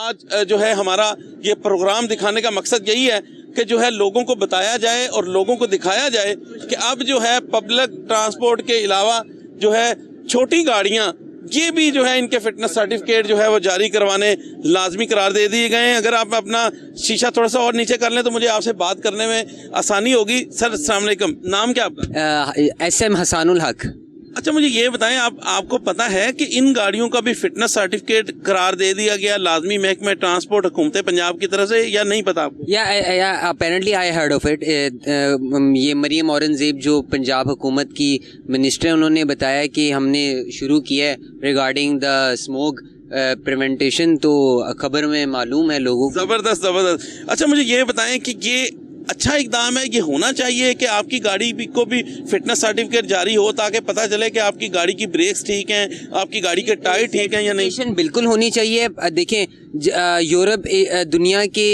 आज जो है हमारा ये प्रोग्राम दिखाने का मकसद यही है कि जो है लोगों को बताया जाए और लोगों को दिखाया जाए कि अब जो है पब्लिक ट्रांसपोर्ट के अलावा जो है छोटी गाड़ियां, ये भी जो है इनके फिटनेस सर्टिफिकेट जो है वो जारी करवाने लाजमी करार दे दिए गए हैं। अगर आप अपना शीशा थोड़ा सा और नीचे कर लें तो मुझे आपसे बात करने में आसानी होगी। सर अस्सलाम वालेकुम, नाम क्या आपका? SM हसानुल हक। अच्छा मुझे ये बताएं, आपको पता है कि इन गाड़ियों का भी फिटनेस सर्टिफिकेट करार दे दिया गया लाजमी महकमा ट्रांसपोर्ट हुकूमत पंजाब की तरफ से, या नहीं पता आपको? या apparently I heard of it. ये मरियम औरंगजेब जो पंजाब हुकूमत की मिनिस्टर हैं उन्होंने बताया कि हमने शुरू किया है रिगार्डिंग द स्मोक प्रिवेंटेशन, तो खबर में मालूम है लोगों को। ज़बरदस्त। अच्छा मुझे ये बताएं कि ये अच्छा इकदाम है, ये होना चाहिए कि आपकी गाड़ी को भी फिटनेस सर्टिफिकेट जारी हो ताकि पता चले कि आपकी गाड़ी की ब्रेक्स ठीक हैं, आपकी गाड़ी के टायर ठीक हैं या नहीं? बिल्कुल होनी चाहिए। देखें यूरोप दुनिया के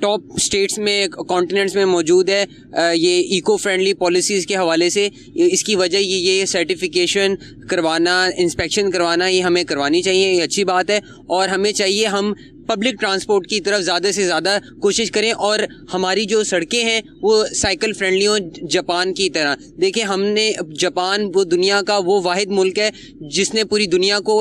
टॉप स्टेट्स में, कॉन्टिनेंट्स में मौजूद है ये इको फ्रेंडली पॉलिसीज़ के हवाले से। इसकी वजह ये सर्टिफिकेशन करवाना, इंस्पेक्शन करवाना, ये हमें करवानी चाहिए, ये अच्छी बात है। और हमें चाहिए हम पब्लिक ट्रांसपोर्ट की तरफ ज़्यादा से ज़्यादा कोशिश करें और हमारी जो सड़कें हैं वो साइकिल फ्रेंडली हों जापान की तरह। देखिए हमने, जापान वो दुनिया का वो वाहिद मुल्क है जिसने पूरी दुनिया को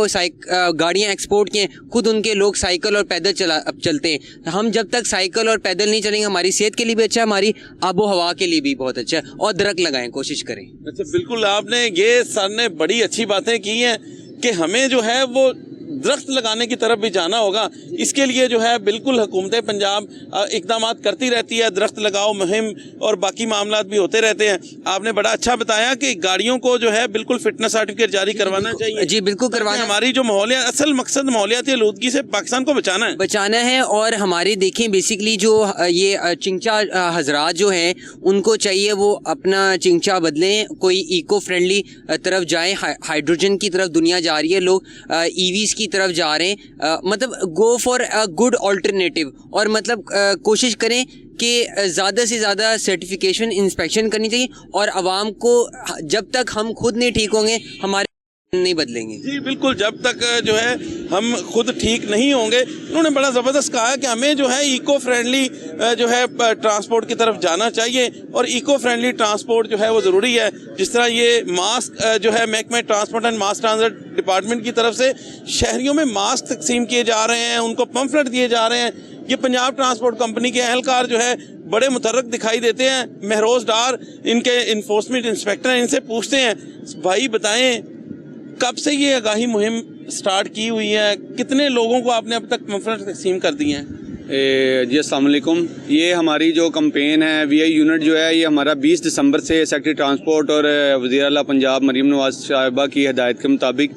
गाड़ियाँ एक्सपोर्ट की हैं। खुद उनके लोग साइकिल और पैदल चलते हैं। हम जब तक साइकिल और पैदल नहीं चलेंगे हमारी सेहत के लिए भी अच्छा है, हमारी आबो हवा के लिए भी बहुत अच्छा है। और दरख्त लगाएं, कोशिश करें। अच्छा बिल्कुल, आपने ये सर ने बड़ी अच्छी बातें की हैं कि हमें जो है वो दरख्त लगाने की तरफ भी जाना होगा। इसके लिए जो है बिल्कुल हुकूमत पंजाब इकदाम करती रहती है, दरख्त लगाओ मुहिम और बाकी मामला भी होते रहते हैं। आपने बड़ा अच्छा बताया कि गाड़ियों को जो है बिल्कुल फिटनेस सर्टिफिकेट जारी करवाना चाहिए। जी बिल्कुल करवाना। हमारी जो माहौलियात, असल मकसद माहौलियाती आलूदगी से पाकिस्तान को बचाना है। और हमारे देखें बेसिकली जो ये चिंचा हजरात जो हैं उनको चाहिए वो अपना चिंचा बदलें, कोई इको फ्रेंडली तरफ जाएं। हाइड्रोजन की तरफ दुनिया जा रही है, लोग EVs की तरफ जा रहे हैं। मतलब go for a good alternative. और मतलब कोशिश करें कि ज़्यादा से ज़्यादा सर्टिफिकेशन, इंस्पेक्शन करनी चाहिए। और आवाम को जब तक हम खुद नहीं ठीक होंगे हमारे नहीं बदलेंगे। जी बिल्कुल, जब तक जो है हम खुद ठीक नहीं होंगे। उन्होंने बड़ा ज़बरदस्त कहा है कि हमें जो है इको फ्रेंडली जो है ट्रांसपोर्ट की तरफ जाना चाहिए और इको फ्रेंडली ट्रांसपोर्ट जो है वो ज़रूरी है। जिस तरह ये मास्क जो है महकमे transport and mass transit department की तरफ से शहरियों में मास्क तकसीम किए जा रहे हैं, उनको पम्फलेट दिए जा रहे हैं। ये पंजाब ट्रांसपोर्ट कंपनी के अहलकार जो है बड़े मुतर्रक दिखाई देते हैं। महरोज डार इनके इन्फोर्समेंट इंस्पेक्टर हैं, इनसे पूछते हैं भाई बताएं कब से ये आगाही मुहिम स्टार्ट की हुई है, कितने लोगों को आपने अब तक पम्फलेट तकसीम कर दिए हैं? जी अस्सलाम वालेकुम। ये हमारी जो कैंपेन है VI यूनिट जो है ये हमारा 20 दिसंबर से सेक्रेटरी ट्रांसपोर्ट और वज़ीर आला पंजाब मरीम नवाज साहिबा की हिदायत के मुताबिक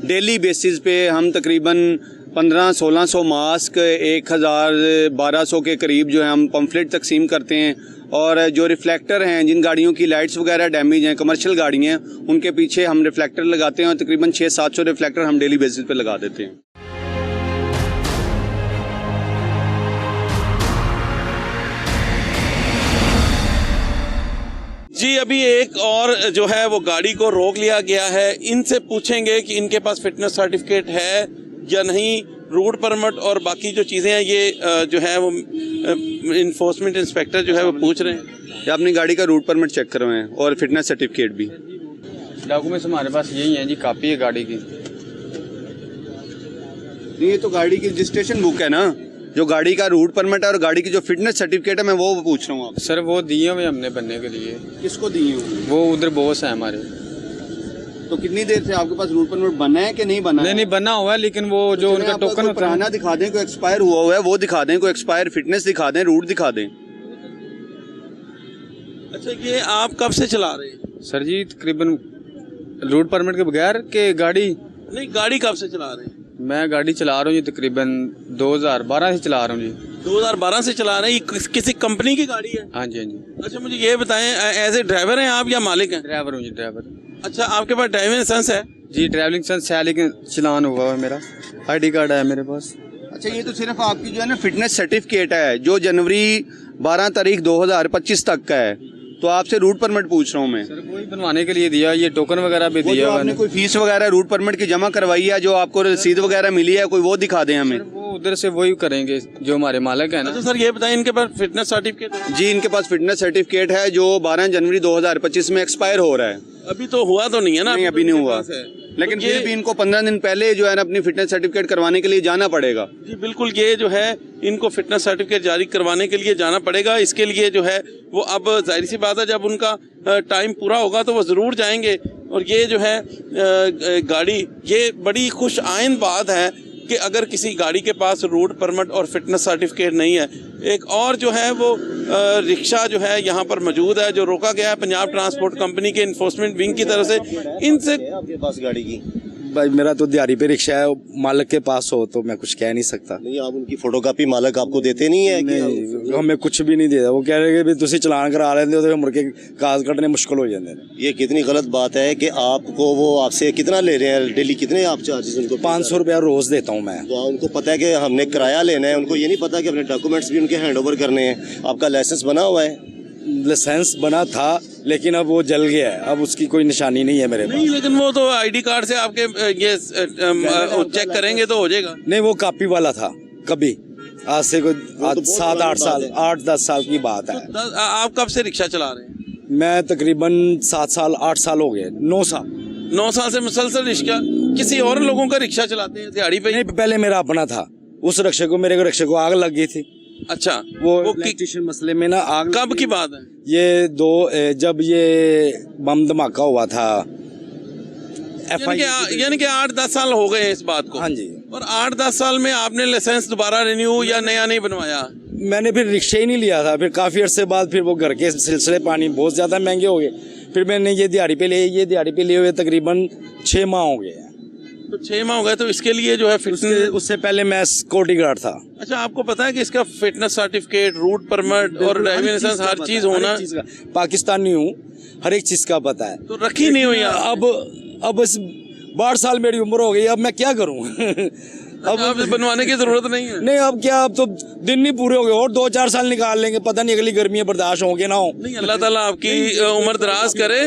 डेली बेसिस पे हम तकरीबन 1500-1600 मास्क 1000-1200 के करीब जो है हम पम्फलेट तकसीम करते हैं। और जो रिफ्लेक्टर हैं, जिन गाड़ियों की लाइट्स वगैरह डैमेज हैं, कमर्शियल गाड़ियाँ हैं, उनके पीछे हम रिफ्लेक्टर लगाते हैं और तकरीबन 600-700 रिफ्लेक्टर हम डेली बेसिस पे लगा देते हैं। जी अभी एक और जो है वो गाड़ी को रोक लिया गया है। इनसे पूछेंगे कि इनके पास फिटनेस सर्टिफिकेट है या नहीं, रूट परमिट और बाकी जो चीज़ें हैं ये जो है वो इन्फोर्समेंट इंस्पेक्टर जो है वो पूछ रहे हैं। ये अपनी गाड़ी का रूट परमिट चेक करवाएं और फिटनेस सर्टिफिकेट भी। डॉक्यूमेंट्स हमारे पास यही हैं जी, कापी है गाड़ी की। ये तो गाड़ी की रजिस्ट्रेशन बुक है ना, जो गाड़ी का रूट परमिट है और गाड़ी की जो फिटनेस सर्टिफिकेट है मैं वो पूछ रहा हूँ आप। सर वो दिए हुए हमने बनने के लिए। किसको दिए हुए? वो उधर बॉस है हमारे। तो कितनी देर से आपके पास रूट परमिट बना है कि नहीं बना? नहीं बना हुआ है, लेकिन वो जो तो उनका टोकन होता पुराना दिखा दें, कोई एक्सपायर हुआ हुआ है वो दिखा दें, कोई एक्सपायर फिटनेस दिखा दें, रूट दिखा दें। अच्छा ये आप कब से चला रहे हैं? सर जी तकरीबन रूट परमिट के बगैर के गाड़ी नहीं, गाड़ी कब से चला रहे हैं? मैं गाड़ी चला रहा हूँ जी तकरीबन 2012 से चला रहा हूँ जी। 2012 से चला रहे हैं। ये किसी कंपनी की गाड़ी है? हाँ जी हाँ जी। अच्छा मुझे ये बताएं, एज ए ड्राइवर हैं आप या मालिक हैं? ड्राइवर हूँ जी, ड्राइवर। अच्छा आपके पास ड्राइविंग लाइसेंस है? जी ड्राइविंग लाइसेंस है, लेकिन चलान हुआ है मेरा, ID कार्ड है मेरे पास। अच्छा ये तो सिर्फ आपकी जो है ना फिटनेस सर्टिफिकेट है जो जनवरी 12 तारीख 2025 तक का है, तो आपसे रूट परमिट पूछ रहा हूँ मैं। सर वही बनवाने के लिए दिया, ये टोकन वगैरह भी दिया। आपने कोई फीस वगैरह रूट परमिट की जमा करवाई है, जो आपको रसीद वगैरह मिली है, कोई वो दिखा दें हमें। वो उधर से वही करेंगे जो हमारे मालिक है ना। अच्छा सर ये बताएं इनके पास फिटनेस सर्टिफिकेट है? जी इनके पास फिटनेस सर्टिफिकेट है जो 12 जनवरी 2025 में एक्सपायर हो रहा है। अभी तो हुआ तो नहीं है ना? नहीं अभी नहीं हुआ, लेकिन तो फिर भी इनको 15 दिन पहले जो है ना अपनी फिटनेस सर्टिफिकेट करवाने के लिए जाना पड़ेगा। जी बिल्कुल, ये जो है इनको फिटनेस सर्टिफिकेट जारी करवाने के लिए जाना पड़ेगा। इसके लिए जो है वो अब जाहिर सी बात है जब उनका टाइम पूरा होगा तो वो ज़रूर जाएंगे। और ये जो है गाड़ी, ये बड़ी खुश आइंद बात है कि अगर किसी गाड़ी के पास रूट परमिट और फिटनेस सर्टिफिकेट नहीं है। एक और जो है वो रिक्शा जो है यहाँ पर मौजूद है जो रोका गया है पंजाब ट्रांसपोर्ट कंपनी के इन्फोर्समेंट विंग की तरफ से। इनसे आपके पास गाड़ी की? भाई मेरा तो दिहाड़ी पे रिक्शा है, मालिक के पास हो तो मैं कुछ कह नहीं सकता। नहीं आप उनकी फोटोकॉपी मालिक आपको देते नहीं है? नहीं हमें कुछ भी नहीं देता। वो कह रहे हैं कि तुसी चलान करा लेंगे तो मुड़ के कागज कटने मुश्किल हो जाते हैं। ये कितनी गलत बात है कि आपको वो आपसे कितना ले रहे हैं डेली, कितने आप चार्जेस उनको? 500 रुपया रोज देता हूँ मैं। तो उनको पता है कि हमने किराया लेना है, उनको ये नहीं पता कि अपने डॉक्यूमेंट्स भी उनके हैंड ओवर करने हैं। आपका लाइसेंस बना हुआ है? लाइसेंस बना था लेकिन अब वो जल गया है, अब उसकी कोई निशानी नहीं है मेरे पास। नहीं लेकिन वो तो ID कार्ड से आपके ये चेक करेंगे तो हो जाएगा। नहीं वो कॉपी वाला था कभी, आज से कोई 7-8 साल 8-10 साल की बात है। तो आप कब से रिक्शा चला रहे हैं? मैं तकरीबन 7 साल 8 साल हो गए, 9 साल। 9 साल से मुसलसल रिक्शा? किसी और लोगों का रिक्शा चलाते हैं दिहाड़ी पे? नहीं पहले मेरा अपना था, उस रिक्शे को मेरे रिक्शे को आग लग गई थी। अच्छा वो इलेक्ट्रिशियन मसले में ना आग। कब की बात है ये? जब ये बम धमाका हुआ था। यानी कि 8-10 साल हो गए इस बात को? हाँ जी। और 8-10 साल में आपने लाइसेंस दोबारा रिन्यू या नया नहीं बनवाया? मैंने फिर रिक्शा ही नहीं लिया था। फिर काफी अरसे बाद फिर वो घर के सिलसिले पानी बहुत ज्यादा महंगे हो गए, फिर मैंने ये दिहाड़ी पे लिए हुए तकरीबन 6 माह हो गए। तो 6 माह हो गए, तो इसके लिए जो है फिटनेस? उससे पहले मैं सिक्योरिटी गार्ड था। अच्छा आपको पता है कि इसका फिटनेस सर्टिफिकेट, रूट परमिट और ड्राइविंग लाइसेंस हर चीज होना? पाकिस्तानी हूँ, हर एक चीज का पता है। तो रखी नहीं हुई? अब 62 साल मेरी उम्र हो गई, अब मैं क्या करूँ? अब बनवाने की जरूरत नहीं है। नहीं, अब क्या, अब तो दिन नहीं पूरे हो गए और 2-4 साल निकाल लेंगे, पता नहीं अगली गर्मियाँ बर्दाश्त होंगे ना हो। नहीं, अल्लाह ताला आपकी उम्र दराज करे,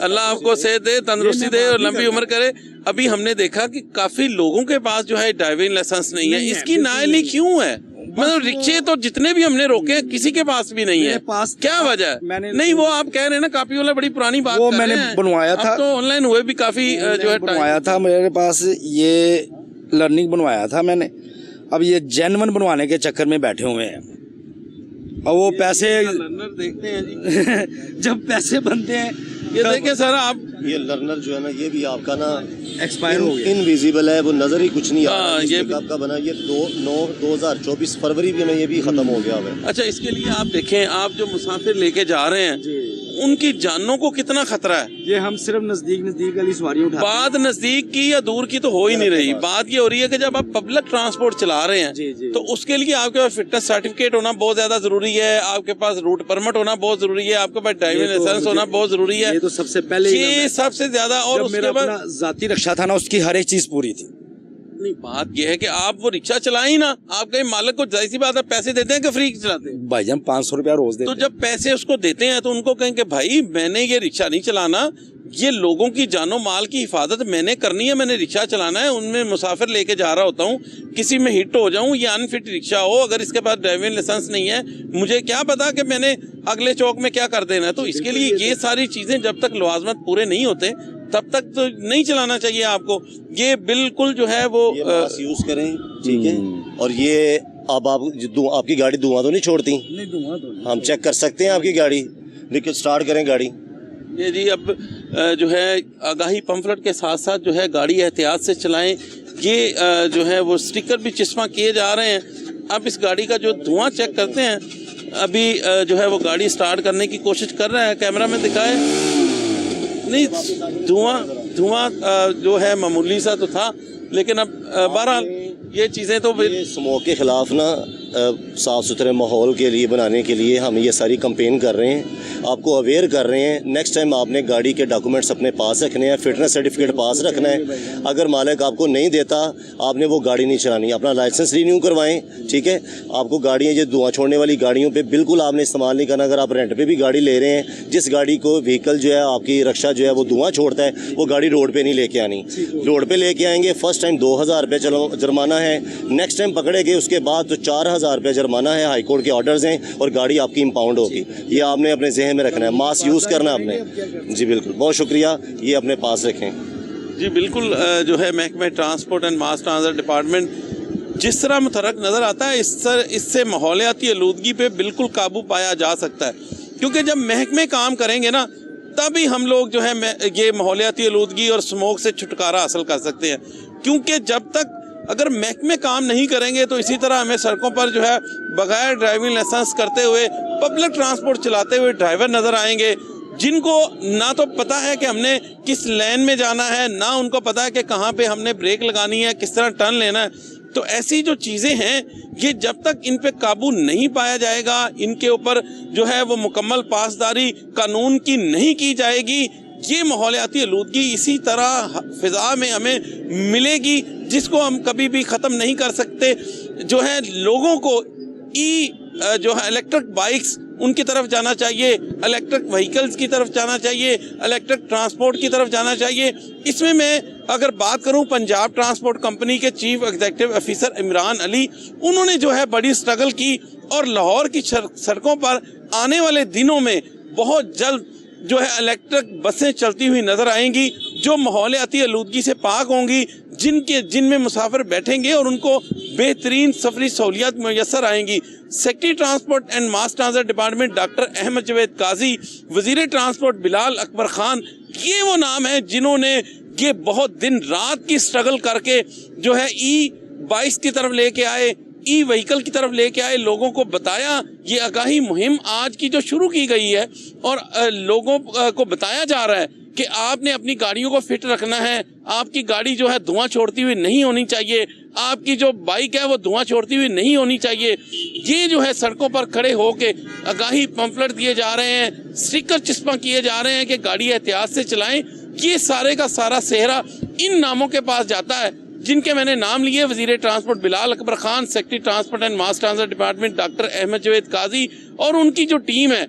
अल्लाह आपको सेहत दे, तंदुरुस्ती दे और लंबी उम्र करे। अभी हमने देखा कि काफी लोगों के पास जो है ड्राइविंग लाइसेंस नहीं है, इसकी नाअहली क्यों है? मतलब रिक्शे तो जितने भी हमने रोके हैं किसी के पास भी नहीं है, क्या वजह है? नहीं, वो आप कह रहे हैं ना कापी वाला, बड़ी पुरानी बात वो कर मैंने रहे हैं। बनवाया था, अब तो ऑनलाइन हुए भी काफी जो है बनवाया था मेरे पास, ये लर्निंग बनवाया था मैंने। अब ये जेन्युइन बनवाने के चक्कर में बैठे हुए हैं, और वो पैसे लर्नर देखते हैं जी। जब पैसे बनते हैं, ये देखिए सर, आप ये लर्नर जो है ना, ये भी आपका ना एक्सपायर हो गया, इनविजिबल है, वो नजर ही कुछ नहीं आ रहा। ये ये आपका बना, ये 2024 फरवरी में ये भी खत्म हो गया है। अच्छा, इसके लिए आप देखें, आप जो मुसाफिर लेके जा रहे हैं उनकी जानों को कितना खतरा है। ये हम सिर्फ नजदीक वाली सवारी उठा, बात नजदीक की या दूर की तो हो ही नहीं रही। बात ये हो रही है कि जब आप पब्लिक ट्रांसपोर्ट चला रहे हैं तो उसके लिए आपके पास फिटनेस सर्टिफिकेट होना बहुत ज्यादा जरूरी है, आपके पास रूट परमिट होना बहुत जरूरी है, आपके पास ड्राइविंग लाइसेंस होना बहुत जरूरी है। ये तो सबसे पहले, ये सबसे ज्यादा। और उसके बाद जाती रक्षा था ना, उसकी हर एक चीज पूरी थी। नहीं, बात यह है कि आप वो रिक्शा चलाएं ही ना, आपके मालिक को जाहिर सी बात है पैसे देते हैं कि फ्री चलाते हैं? भाईजान 500 रुपया रोज देते तो जब पैसे उसको देते हैं तो उनको कहें कि भाई मैंने ये रिक्शा नहीं चलाना, ये लोगों की जानो माल की हिफाजत मैंने करनी है, मैंने रिक्शा चलाना है, उनमें मुसाफिर लेके जा रहा होता हूँ, किसी में हिट हो जाऊँ या अनफिट रिक्शा हो, अगर इसके पास ड्राइविंग लाइसेंस नहीं है, मुझे क्या पता कि मैंने अगले चौक में क्या कर देना है। तो इसके लिए ये सारी चीजें जब तक लवाजमत पूरे नहीं होते तब तक तो नहीं चलाना चाहिए आपको। ये बिल्कुल जो है वो यूज करें, ठीक है। और ये अब आपकी गाड़ी धुआं तो नहीं छोड़ती? नहीं, धुआं तो नहीं। हम चेक कर सकते हैं आपकी गाड़ी, लेकिन स्टार्ट करें गाड़ी। ये जी, अब जो है आगाही पंफलेट के साथ साथ जो है गाड़ी एहतियात से चलाएं, ये जो है वो स्टिकर भी चिस्मा किए जा रहे हैं। अब इस गाड़ी का जो धुआं चेक करते हैं, अभी जो है वो गाड़ी स्टार्ट करने की कोशिश कर रहा है, कैमरा में दिखाए। नहीं, धुआं जो है मामूली सा तो था, लेकिन अब बहरहाल ये चीज़ें तो फिर स्मोक के खिलाफ ना साफ़ सुथरे माहौल के लिए बनाने के लिए हम ये सारी कंपेन कर रहे हैं, आपको अवेयर कर रहे हैं। नेक्स्ट टाइम आपने गाड़ी के डॉक्यूमेंट्स अपने पास रखने हैं, फिटनेस सर्टिफिकेट पास रखना है। अगर मालिक आपको नहीं देता, आपने वो गाड़ी नहीं चलानी, अपना लाइसेंस रिन्यू करवाएं, ठीक है। आपको गाड़ियाँ ये धुआं छोड़ने वाली गाड़ियों पे बिल्कुल आपने इस्तेमाल नहीं करना। अगर आप रेंट पे भी गाड़ी ले रहे हैं, जिस गाड़ी को व्हीकल जो है आपकी रक्षा जो है वो धुआं छोड़ता है, वो गाड़ी रोड पर नहीं लेके आनी। रोड पर लेके आएंगे, फर्स्ट टाइम 2000 रुपये जुर्माना है, नेक्स्ट टाइम पकड़े गए उसके बाद तो 4000 रुपये जुर्माना है। हाई कोर्ट के ऑर्डर्स हैं और गाड़ी आपकी इम्पाउंड होगी। ये आपने अपने जहन में रखना है, मास्क यूज़ करना है आपने। जी बिल्कुल, बहुत शुक्रिया, ये अपने पास रखें। जी बिल्कुल, जो है महकमे transport and mass transport department जिस तरह मुतहरक नज़र आता है, इससे माहौलियाती आलूदगी पे बिल्कुल काबू पाया जा सकता है। क्योंकि जब महकमे काम करेंगे ना, तभी हम लोग जो है ये माहौलियाती आलूदगी और स्मोक से छुटकारा हासिल कर सकते हैं। क्योंकि जब तक अगर महकमे काम नहीं करेंगे तो इसी तरह हमें सड़कों पर जो है बगैर ड्राइविंग लाइसेंस करते हुए पब्लिक ट्रांसपोर्ट चलाते हुए ड्राइवर नज़र आएंगे, जिनको ना तो पता है कि हमने किस लेन में जाना है, ना उनको पता है कि कहाँ पे हमने ब्रेक लगानी है, किस तरह टर्न लेना है। तो ऐसी जो चीज़ें हैं, ये जब तक इन पे काबू नहीं पाया जाएगा, इनके ऊपर जो है वो मुकम्मल पासदारी कानून की नहीं की जाएगी, ये माहौलियाती आलूदगी इसी तरह फिजा में हमें मिलेगी, जिसको हम कभी भी ख़त्म नहीं कर सकते। जो है लोगों को जो है इलेक्ट्रिक बाइक्स उनकी तरफ जाना चाहिए, इलेक्ट्रिक व्हीकल्स की तरफ जाना चाहिए, इलेक्ट्रिक ट्रांसपोर्ट की तरफ जाना चाहिए। इसमें मैं अगर बात करूं पंजाब ट्रांसपोर्ट कंपनी के chief executive officer Imran Ali, उन्होंने जो है बड़ी स्ट्रगल की और लाहौर की सड़कों पर आने वाले दिनों में बहुत जल्द जो है इलेक्ट्रिक बसें चलती हुई नजर आएंगी, जो माहौलियाती आलूदगी से पाक होंगी, जिनमें मुसाफिर बैठेंगे और उनको बेहतरीन सफरी सहूलियात मैसर आएंगी। Secretary transport and mass transport department doctor Ahmed Javed Qazi, वजीर ट्रांसपोर्ट बिलाल अकबर खान, ये वो नाम है जिन्होंने ये बहुत दिन रात की स्ट्रगल करके जो है E22 की तरफ लेके आए, ई व्हीकल की तरफ लेके आए, लोगों को बताया। ये आगाही मुहिम आज की जो शुरू की गई है और लोगों को बताया जा रहा है कि आपने अपनी गाड़ियों को फिट रखना है, आपकी गाड़ी जो है धुआं छोड़ती हुई नहीं होनी चाहिए, आपकी जो बाइक है वो धुआं छोड़ती हुई नहीं होनी चाहिए। ये जो है सड़कों पर खड़े होके आगाही पंफलेट दिए जा रहे हैं, स्टिकर चिस्पा किए जा रहे हैं कि गाड़ी एहतियात से चलाएं। ये सारे का सारा सेहरा इन नामों के पास जाता है जिनके मैंने नाम लिए, वजीर transport Bilal Akbar Khan, secretary transport and mass transport department doctor Ahmed Javed Qazi और उनकी जो टीम है,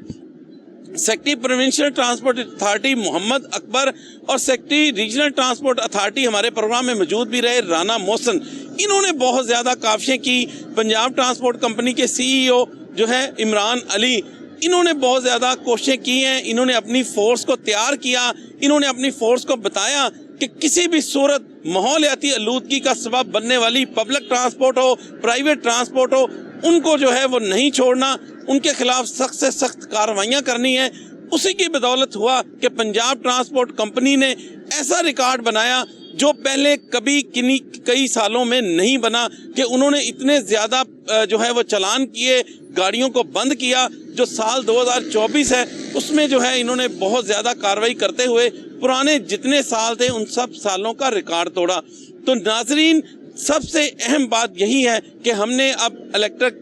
secretary provincial transport authority Mohammad Akbar और सेक्रेटरी रीजनल ट्रांसपोर्ट अथॉरिटी हमारे प्रोग्राम में मौजूद भी रहे राना मोहसन। इन्होंने बहुत ज़्यादा काविशें की। पंजाब ट्रांसपोर्ट कंपनी के CEO जो है इमरान अली, इन्होंने बहुत ज़्यादा कोशिशें की हैं। इन्होंने अपनी फोर्स को तैयार किया, इन्होंने अपनी फोर्स को बताया कि किसी भी सूरत माहौलियाती आलूदगी का सबब बनने वाली पब्लिक ट्रांसपोर्ट हो, प्राइवेट ट्रांसपोर्ट हो, उनको जो है वो नहीं छोड़ना, उनके खिलाफ सख्त से सख्त कार्रवाइयाँ करनी है। उसी की बदौलत हुआ कि पंजाब ट्रांसपोर्ट कंपनी ने ऐसा रिकॉर्ड बनाया जो पहले कभी कई सालों में नहीं बना, कि उन्होंने इतने ज़्यादा जो है वो चालान किए, गाड़ियों को बंद किया। जो साल 2024 है उसमें जो है इन्होंने बहुत ज़्यादा कार्रवाई करते हुए पुराने जितने साल थे उन सब सालों का रिकॉर्ड तोड़ा। तो नाजरीन, सबसे अहम बात यही है कि हमने अब इलेक्ट्रिक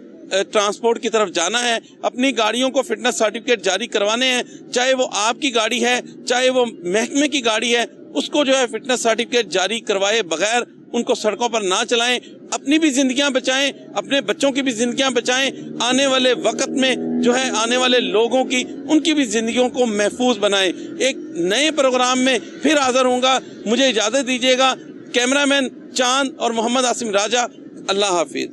ट्रांसपोर्ट की तरफ जाना है, अपनी गाड़ियों को फिटनेस सर्टिफिकेट जारी करवाने हैं, चाहे वो आपकी गाड़ी है, चाहे वो महकमे की गाड़ी है, उसको जो है फिटनेस सर्टिफिकेट जारी करवाए बगैर उनको सड़कों पर ना चलाएं। अपनी भी जिंदगियां बचाएं, अपने बच्चों की भी जिंदगियां बचाएं, आने वाले वक्त में जो है आने वाले लोगों की, उनकी भी जिंदगियों को महफूज बनाएं। एक नए प्रोग्राम में फिर हाजिर होऊंगा, मुझे इजाज़त दीजिएगा। कैमरामैन चांद और मोहम्मद आसिम राजा, अल्लाह हाफिज।